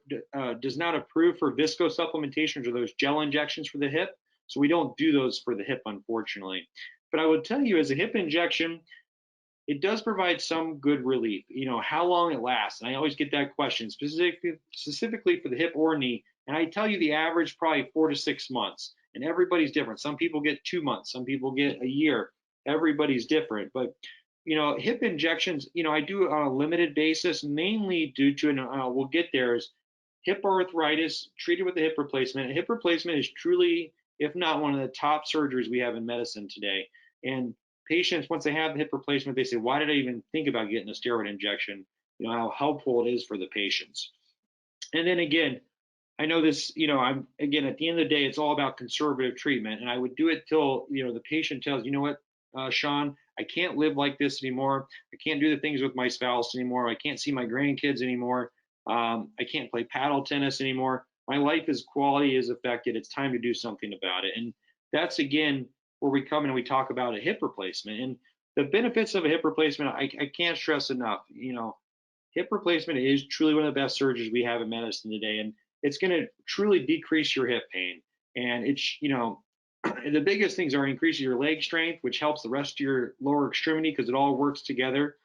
does not approve for viscosupplementations or those gel injections for the hip. So we don't do those for the hip, unfortunately. But I would tell you, as a hip injection, it does provide some good relief. How long it lasts. And I always get that question, specifically for the hip or knee. And I tell you the average probably 4 to 6 months. And everybody's different. Some people get 2 months. Some people get a year. Everybody's different. But hip injections, I do it on a limited basis, mainly due to, and we'll get there, is hip arthritis treated with a hip replacement. A hip replacement is truly, if not one of the top surgeries we have in medicine today. And patients, once they have the hip replacement, they say, why did I even think about getting a steroid injection? How helpful it is for the patients. And then again, I know this, at the end of the day, it's all about conservative treatment. And I would do it till, the patient tells, you know what, Sean, I can't live like this anymore. I can't do the things with my spouse anymore. I can't see my grandkids anymore. I can't play paddle tennis anymore. My life quality is affected. It's time to do something about it. And that's, again, where we come in and we talk about a hip replacement. And the benefits of a hip replacement, I can't stress enough. Hip replacement is truly one of the best surgeries we have in medicine today. And it's going to truly decrease your hip pain. And it's, the biggest things are increasing your leg strength, which helps the rest of your lower extremity because it all works together.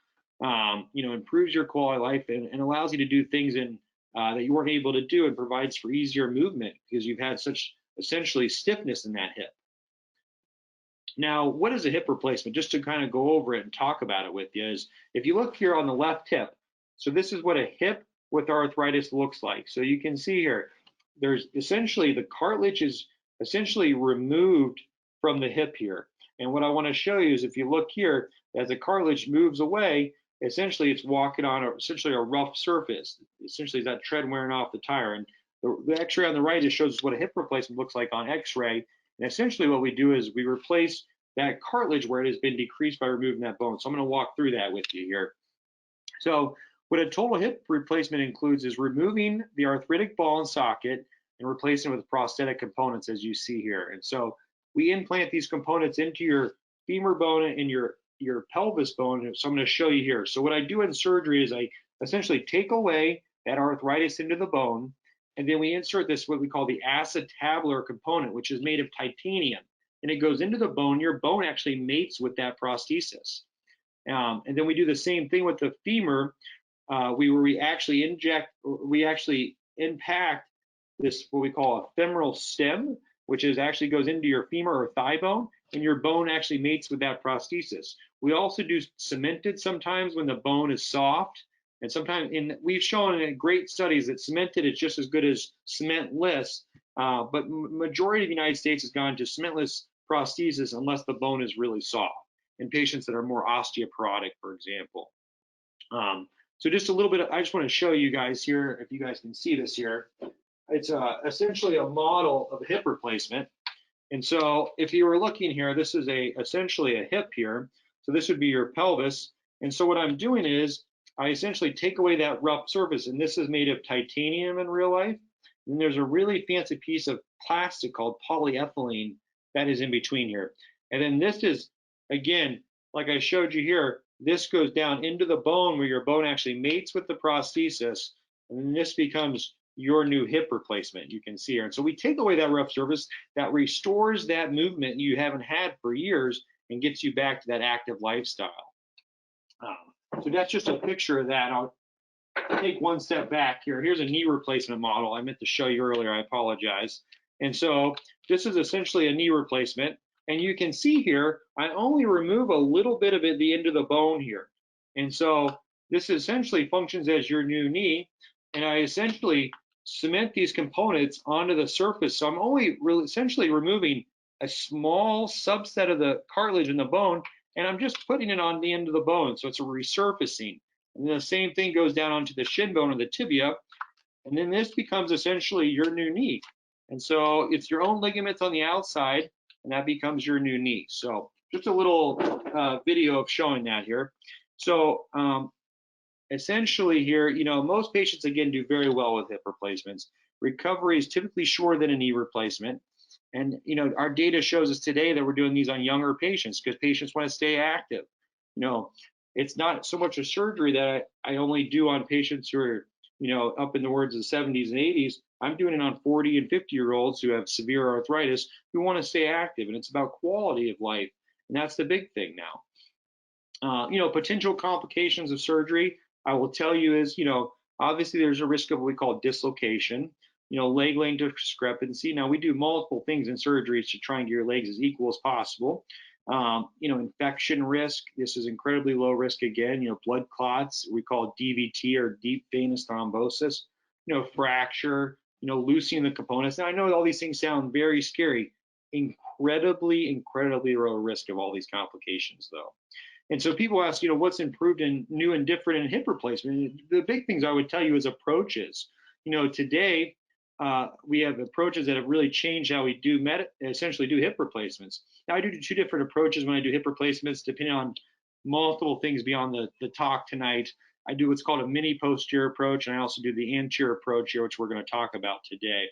Improves your quality of life and allows you to do things that you weren't able to do, and provides for easier movement because you've had such essentially stiffness in that hip. Now, what is a hip replacement? Just to kind of go over it and talk about it with you, is if you look here on the left hip, so this is what a hip with arthritis looks like. So you can see here, there's essentially the cartilage is essentially removed from the hip here. And what I want to show you is if you look here, as the cartilage moves away, essentially it's walking on essentially a rough surface. Essentially it's that tread wearing off the tire. And the x-ray on the right just shows us what a hip replacement looks like on x-ray. And essentially what we do is we replace that cartilage where it has been decreased by removing that bone. So I'm going to walk through that with you here. So what a total hip replacement includes is removing the arthritic ball and socket and replacing it with prosthetic components, as you see here. And so we implant these components into your femur bone and your pelvis bone. So I'm going to show you here. So what I do in surgery is I essentially take away that arthritis into the bone, and then we insert this, what we call the acetabular component, which is made of titanium. And it goes into the bone. Your bone actually mates with that prosthesis. And then we do the same thing with the femur. We actually impact this, what we call a femoral stem, which actually goes into your femur or thigh bone, and your bone actually mates with that prosthesis. We also do cemented sometimes when the bone is soft. And sometimes, we've shown in great studies that cemented is just as good as cementless, but majority of the United States has gone to cementless prosthesis unless the bone is really soft, in patients that are more osteoporotic, for example. So just a little bit, I just want to show you guys here, if you guys can see this here. It's essentially a model of a hip replacement. And so if you were looking here, this is essentially a hip here. So this would be your pelvis. And so what I'm doing is I essentially take away that rough surface, and this is made of titanium in real life. And there's a really fancy piece of plastic called polyethylene that is in between here. And then this is, again, like I showed you here, this goes down into the bone where your bone actually mates with the prosthesis, and then this becomes your new hip replacement, you can see here. And so we take away that rough surface that restores that movement you haven't had for years and gets you back to that active lifestyle. So that's just a picture of that. I'll take one step back here. Here's a knee replacement model I meant to show you earlier. I apologize. And so this is essentially a knee replacement. And you can see here, I only remove a little bit of the end of the bone here. And so this essentially functions as your new knee. And I essentially cement these components onto the surface. So I'm only essentially removing a small subset of the cartilage in the bone, and I'm just putting it on the end of the bone. So it's a resurfacing. And then the same thing goes down onto the shin bone or the tibia. And then this becomes essentially your new knee. And so it's your own ligaments on the outside, and that becomes your new knee. So just a little video of showing that here. So essentially here, most patients, again, do very well with hip replacements. Recovery is typically shorter than a knee replacement. And, our data shows us today that we're doing these on younger patients because patients want to stay active. It's not so much a surgery that I only do on patients who are, up in the words of the 70s and 80s. I'm doing it on 40 and 50-year-olds who have severe arthritis who want to stay active. And it's about quality of life. And that's the big thing now. Potential complications of surgery, I will tell you is, obviously there's a risk of what we call dislocation, leg length discrepancy. Now we do multiple things in surgeries to try and get your legs as equal as possible. Infection risk, this is incredibly low risk again, blood clots, we call DVT or deep venous thrombosis, fracture, loosening the components. Now I know all these things sound very scary, incredibly low risk of all these complications though. And so people ask, what's improved and new and different in hip replacement? The big things I would tell you is approaches. Today we have approaches that have really changed how we do essentially do hip replacements. Now I do two different approaches when I do hip replacements, depending on multiple things beyond the talk tonight. I do what's called a mini posterior approach, and I also do the anterior approach here, which we're going to talk about today.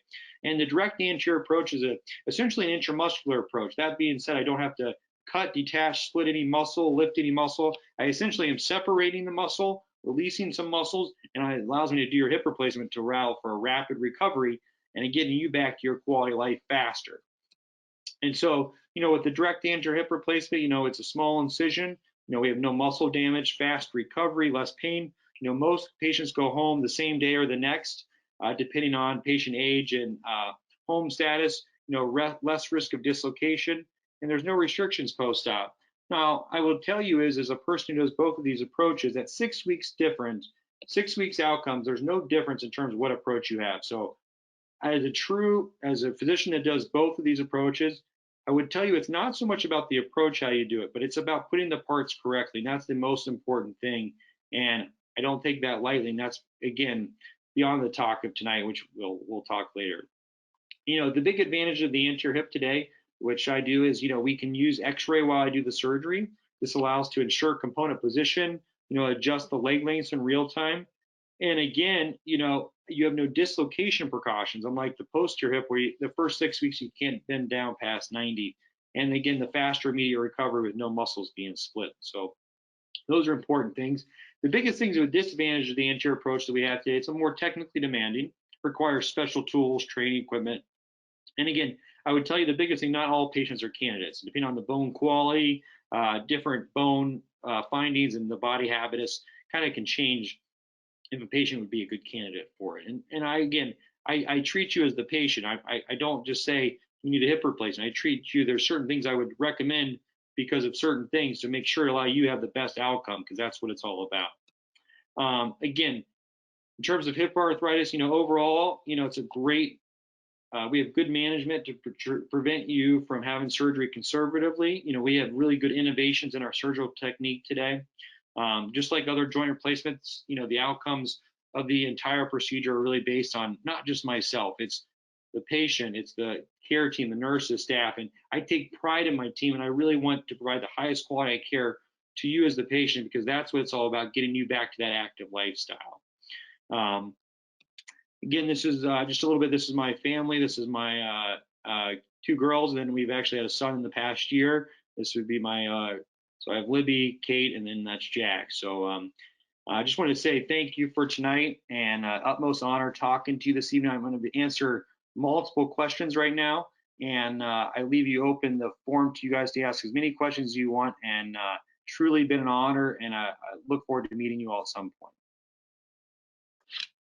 And the direct anterior approach is essentially an intramuscular approach. That being said, I don't have to cut, detach, split any muscle, lift any muscle. I essentially am separating the muscle, releasing some muscles, and it allows me to do your hip replacement to allow for a rapid recovery and getting you back to your quality of life faster. And so, with the direct anterior hip replacement, it's a small incision. We have no muscle damage, fast recovery, less pain. Most patients go home the same day or the next, depending on patient age and home status, less risk of dislocation, and there's no restrictions post-op. Now, I will tell you is, as a person who does both of these approaches, at 6 weeks difference, 6 weeks outcomes, there's no difference in terms of what approach you have. So as a physician that does both of these approaches, I would tell you it's not so much about the approach, how you do it, but it's about putting the parts correctly. And that's the most important thing. And I don't take that lightly. And that's, again, beyond the talk of tonight, which we'll talk later. The big advantage of the anterior hip today, which I do, is, we can use x-ray while I do the surgery. This allows to ensure component position, adjust the leg lengths in real time. And again, you have no dislocation precautions, unlike the posterior hip where the first 6 weeks you can't bend down past 90. And again, the faster immediate recovery with no muscles being split. So those are important things. The biggest things with disadvantage of the anterior approach that we have today, it's a more technically demanding, requires special tools, training equipment. And again, I would tell you the biggest thing, not all patients are candidates. Depending on the bone quality, different bone findings and the body habitus kind of can change if a patient would be a good candidate for it. And I treat you as the patient. I don't just say you need a hip replacement. I treat you, there's certain things I would recommend because of certain things to make sure to allow you to have the best outcome, because that's what it's all about. Again, in terms of hip arthritis, overall, it's a great, we have good management to prevent you from having surgery conservatively. We have really good innovations in our surgical technique today. Just like other joint replacements, the outcomes of the entire procedure are really based on not just myself, it's the patient, it's the care team, the nurses, staff, and I take pride in my team, and I really want to provide the highest quality of care to you as the patient, because that's what it's all about, getting you back to that active lifestyle. Again, this is just a little bit, this is my family, this is my 2 girls, and then we've actually had a son in the past year. This would be my so I have Libby, Kate, and then that's Jack. So I just wanted to say thank you for tonight, and utmost honor talking to you this evening. I'm going to answer multiple questions right now, and I leave you open the forum to you guys to ask as many questions as you want, and truly been an honor, and I look forward to meeting you all at some point.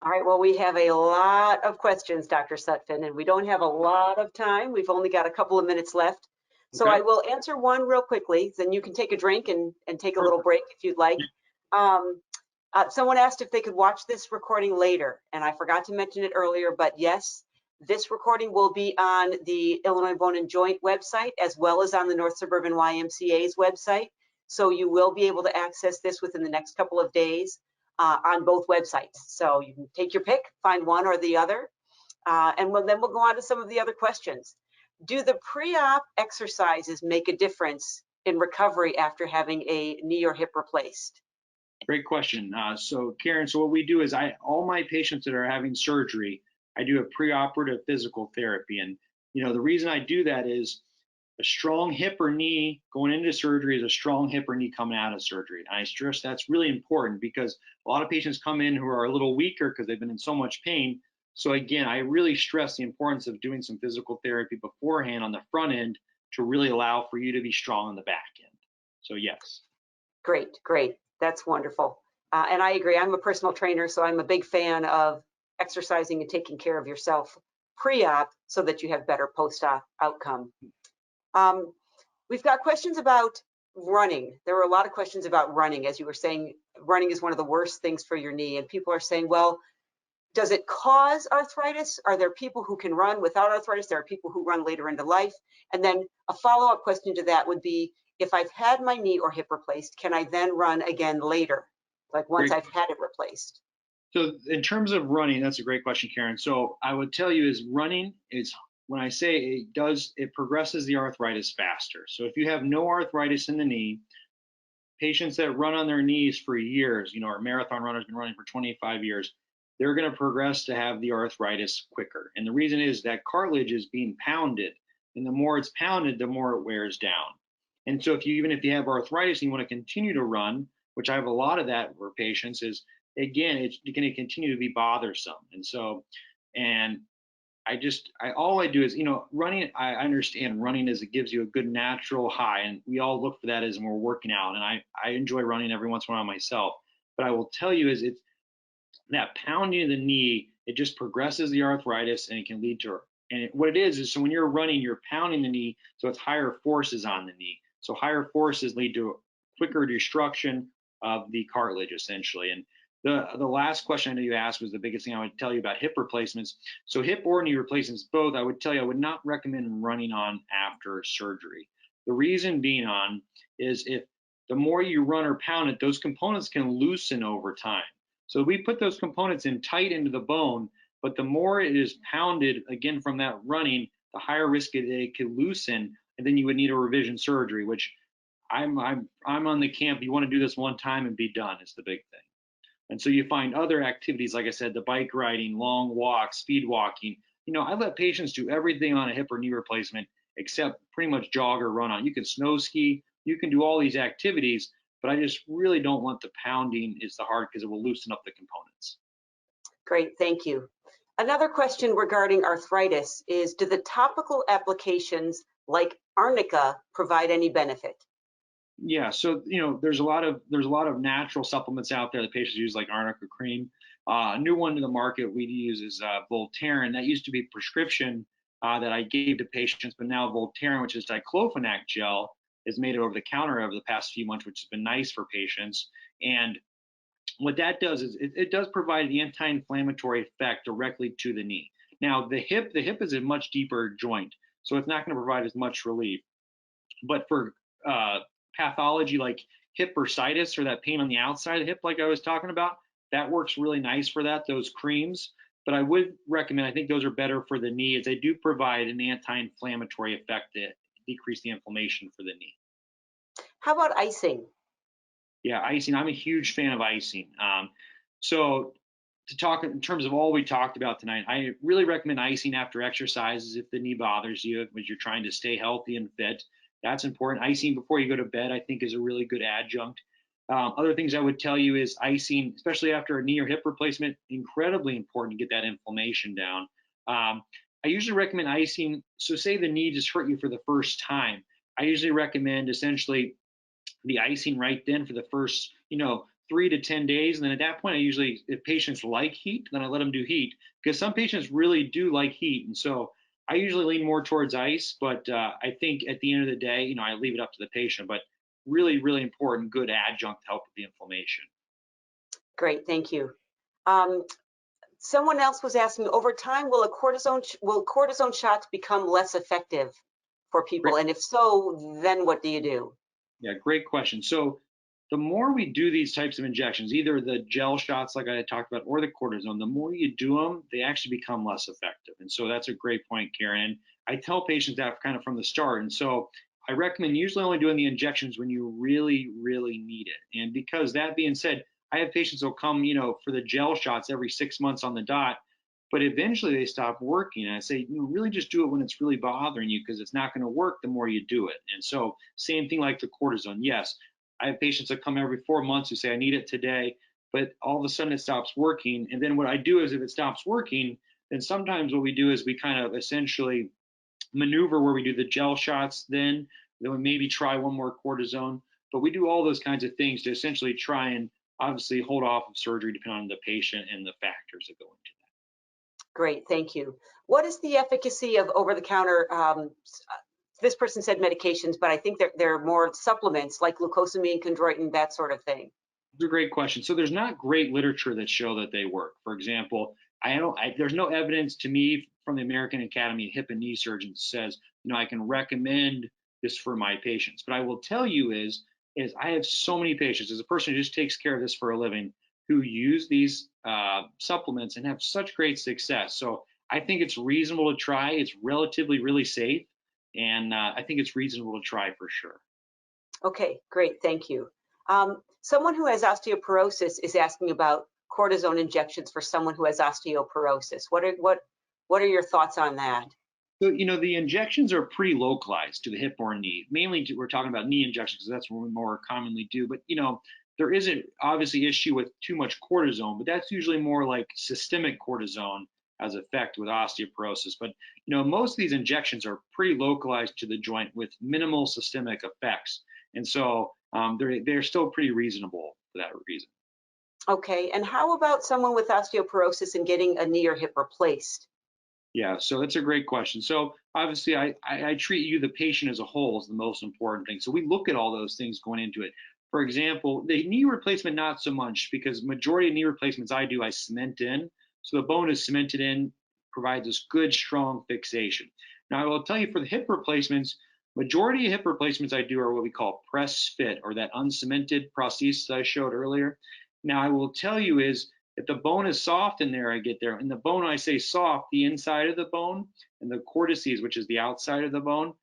All right, well, we have a lot of questions, Dr. Sutphen, and we don't have a lot of time. We've only got a couple of minutes left. So okay. I will answer one real quickly, then you can take a drink and take a little break if you'd like. Someone asked if they could watch this recording later, and I forgot to mention it earlier, but yes, this recording will be on the Illinois Bone and Joint website, as well as on the North Suburban YMCA's website. So you will be able to access this within the next couple of days on both websites. So you can take your pick, find one or the other, and then we'll go on to some of the other questions. Do the pre-op exercises make a difference in recovery after having a knee or hip replaced? Great question. So Karen, so what we do is all my patients that are having surgery, I do a preoperative physical therapy. And, the reason I do that is a strong hip or knee going into surgery is a strong hip or knee coming out of surgery. And I stress that's really important because a lot of patients come in who are a little weaker because they've been in so much pain. So again, I really stress the importance of doing some physical therapy beforehand on the front end to really allow for you to be strong on the back end. So yes. Great, great. That's wonderful. And I agree. I'm a personal trainer, so I'm a big fan of exercising and taking care of yourself pre-op so that you have better post-op outcome. We've got questions about running. There were a lot of questions about running. As you were saying, running is one of the worst things for your knee. And people are saying, well, does it cause arthritis? Are there people who can run without arthritis? There are people who run later into life. And then a follow-up question to that would be, if I've had my knee or hip replaced, can I then run again later? Like once I've had it replaced? So in terms of running, that's a great question, Karen. So I would tell you is running is, when I say it progresses the arthritis faster. So if you have no arthritis in the knee, patients that run on their knees for years, our marathon runners been running for 25 years, they're going to progress to have the arthritis quicker. And the reason is that cartilage is being pounded, and the more it's pounded, the more it wears down. And so even if you have arthritis and you want to continue to run, which I have a lot of that for patients, is again, it's going to continue to be bothersome. And so, all I do is, running, I understand running it gives you a good natural high, and we all look for that as we're working out. And I enjoy running every once in a while myself. But I will tell you is it's that pounding of the knee, it just progresses the arthritis, and it can lead to, and what it is so when you're running, you're pounding the knee, so it's higher forces on the knee. So higher forces lead to quicker destruction of the cartilage, essentially. And the last question I know you asked was the biggest thing I would tell you about hip replacements. So hip or knee replacements, both, I would tell you I would not recommend running on after surgery. The reason being is if the more you run or pound it, those components can loosen over time. So we put those components in tight into the bone, but the more it is pounded, again, from that running, the higher risk it could loosen, and then you would need a revision surgery, which I'm on the camp. You want to do this one time and be done. It's the big thing. And so you find other activities, like I said, the bike riding, long walks, speed walking. I let patients do everything on a hip or knee replacement except pretty much jog or run on. You can snow ski, you can do all these activities, but I just really don't want the pounding is the hard because it will loosen up the components. Great, thank you. Another question regarding arthritis is, do the topical applications like arnica provide any benefit? Yeah, so there's a lot of natural supplements out there that patients use, like arnica cream. A new one to the market we use is Voltaren. That used to be prescription that I gave to patients, but now Voltaren, which is diclofenac gel, is made over the counter over the past few months, which has been nice for patients. And what that does is it does provide the anti-inflammatory effect directly to the knee. Now the hip is a much deeper joint, so it's not going to provide as much relief. But for pathology like hip bursitis, or that pain on the outside of the hip, like I was talking about, that works really nice for that, those creams. But I would recommend, I think those are better for the knee, as they do provide an anti-inflammatory effect to decrease the inflammation for the knee. How about icing? Yeah, icing. I'm a huge fan of icing. So to talk in terms of all we talked about tonight, I really recommend icing after exercises if the knee bothers you, if you're trying to stay healthy and fit. That's important. Icing before you go to bed, I think, is a really good adjunct. Other things I would tell you is icing, especially after a knee or hip replacement, incredibly important to get that inflammation down. I usually recommend icing. So say the knee just hurt you for the first time. I usually recommend essentially the icing right then for the first, 3 to 10 days. And then at that point, I usually, if patients like heat, then I let them do heat, because some patients really do like heat. And so I usually lean more towards ice, but I think at the end of the day, I leave it up to the patient, but really, really important, good adjunct to help with the inflammation. Great, thank you. Someone else was asking, over time, will cortisone shots become less effective for people? Great. And if so, then what do you do? Yeah, great question. So the more we do these types of injections, either the gel shots like I talked about or the cortisone, the more you do them, they actually become less effective. And so that's a great point, Karen. I tell patients that kind of from the start. And so I recommend usually only doing the injections when you really, really need it. And because that being said, I have patients who'll come, for the gel shots every 6 months on the dot, but eventually they stop working. And I say, really just do it when it's really bothering you, because it's not going to work the more you do it. And so same thing like the cortisone. Yes, I have patients that come every 4 months who say, I need it today, but all of a sudden it stops working. And then what I do is if it stops working, then sometimes what we do is we kind of essentially maneuver where we do the gel shots, then we maybe try one more cortisone, but we do all those kinds of things to essentially try and obviously hold off of surgery depending on the patient and the factors that go into that. Great, thank you. What is the efficacy of over-the-counter, this person said medications, but I think they're more supplements like glucosamine, chondroitin, that sort of thing? It's a great question. So there's not great literature that show that they work. For example, there's no evidence to me from the American Academy of Hip and Knee Surgeons says, I can recommend this for my patients. But I will tell you is I have so many patients as a person who just takes care of this for a living who use these supplements and have such great success. So I think it's reasonable to try. It's relatively really safe. And I think it's reasonable to try for sure. Okay, great, thank you. Someone who has osteoporosis is asking about cortisone injections for someone who has osteoporosis. What are your thoughts on that? So, the injections are pretty localized to the hip or knee. Mainly, we're talking about knee injections because that's what we more commonly do. But, there isn't obviously issue with too much cortisone, but that's usually more like systemic cortisone has effect with osteoporosis. But, most of these injections are pretty localized to the joint with minimal systemic effects. And so they're still pretty reasonable for that reason. Okay, and how about someone with osteoporosis and getting a knee or hip replaced? Yeah, so that's a great question. So obviously, I treat you, the patient as a whole, is the most important thing. So we look at all those things going into it. For example, the knee replacement, not so much, because majority of knee replacements I do, I cement in. So the bone is cemented in, provides us good, strong fixation. Now, I will tell you for the hip replacements, majority of hip replacements I do are what we call press fit, or that uncemented prosthesis I showed earlier. Now, I will tell you is if the bone is soft in there, I get there. And the bone, I say soft, the inside of the bone, and the cortices, which is the outside of the bone.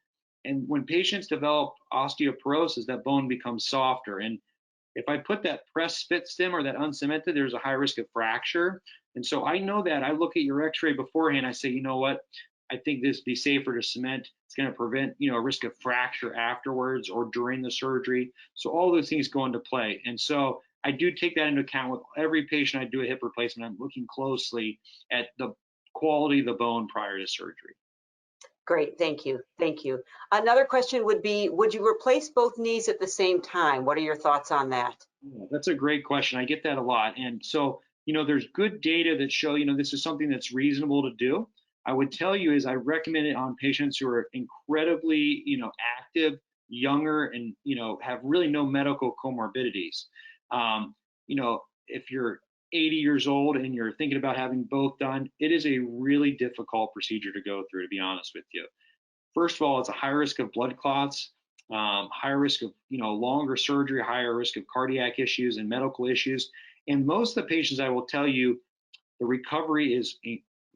And when patients develop osteoporosis, that bone becomes softer. And if I put that press fit stem or that uncemented, there's a high risk of fracture. And so I know that. I look at your x-ray beforehand. I say, you know what? I think this would be safer to cement. It's going to prevent, a risk of fracture afterwards or during the surgery. So all those things go into play. And so I do take that into account with every patient I do a hip replacement. I'm looking closely at the quality of the bone prior to surgery. Great, thank you, thank you. Another question would be, would you replace both knees at the same time? What are your thoughts on that? Yeah, that's a great question. I get that a lot. And so, there's good data that show, this is something that's reasonable to do. I would tell you is I recommend it on patients who are incredibly, active, younger, and, have really no medical comorbidities. If you're 80 years old and you're thinking about having both done, it is a really difficult procedure to go through, to be honest with you. First of all, it's a high risk of blood clots, higher risk of longer surgery, higher risk of cardiac issues and medical issues. And most of the patients, I will tell you, the recovery is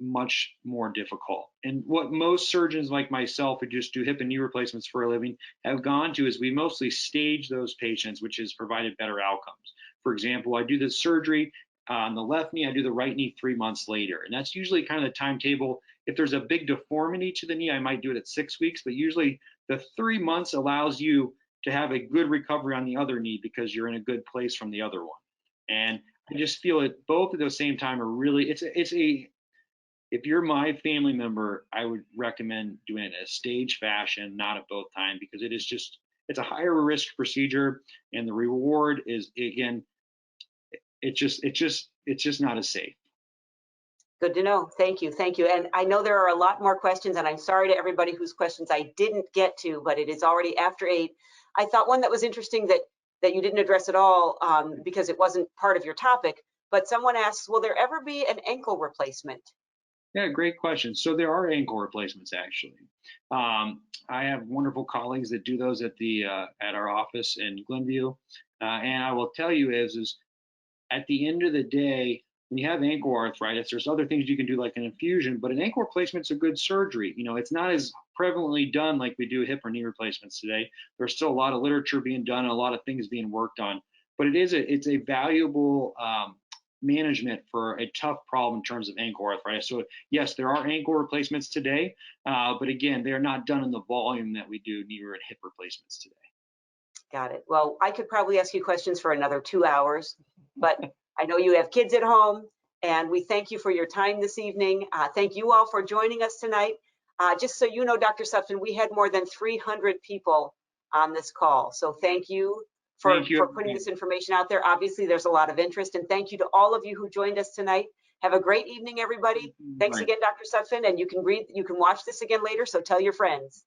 much more difficult. And what most surgeons like myself who just do hip and knee replacements for a living have gone to is we mostly stage those patients, which has provided better outcomes. For example, I do the surgery on the left knee, I do the right knee 3 months later. And that's usually kind of the timetable. If there's a big deformity to the knee, I might do it at 6 weeks, but usually the 3 months allows you to have a good recovery on the other knee because you're in a good place from the other one. And I just feel it both at the same time are really, if you're my family member, I would recommend doing it in a stage fashion, not at both times, because it's a higher risk procedure and the reward is, again, it's just not as safe. Good to know. Thank you. Thank you. And I know there are a lot more questions, and I'm sorry to everybody whose questions I didn't get to, but it is already after 8. I thought one that was interesting that you didn't address at all because it wasn't part of your topic, but someone asks, will there ever be an ankle replacement? Yeah, great question. So there are ankle replacements actually. I have wonderful colleagues that do those at our office in Glenview, and I will tell you is at the end of the day, when you have ankle arthritis, there's other things you can do like an infusion, but an ankle replacement's a good surgery. You know, it's not as prevalently done like we do hip or knee replacements today. There's still a lot of literature being done and a lot of things being worked on, but it's a valuable management for a tough problem in terms of ankle arthritis. So yes, there are ankle replacements today, but again, they're not done in the volume that we do knee or hip replacements today. Got it. Well, I could probably ask you questions for another 2 hours, but I know you have kids at home, and we thank you for your time this evening. Thank you all for joining us tonight. Just so you know, Dr. Sutphen, we had more than 300 people on this call. So thank you for putting this information out there. Obviously, there's a lot of interest, and thank you to all of you who joined us tonight. Have a great evening, everybody. Thanks again, Dr. Sutphen, and you can watch this again later, so tell your friends.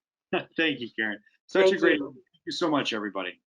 Thank you, Karen. Thank you so much, everybody.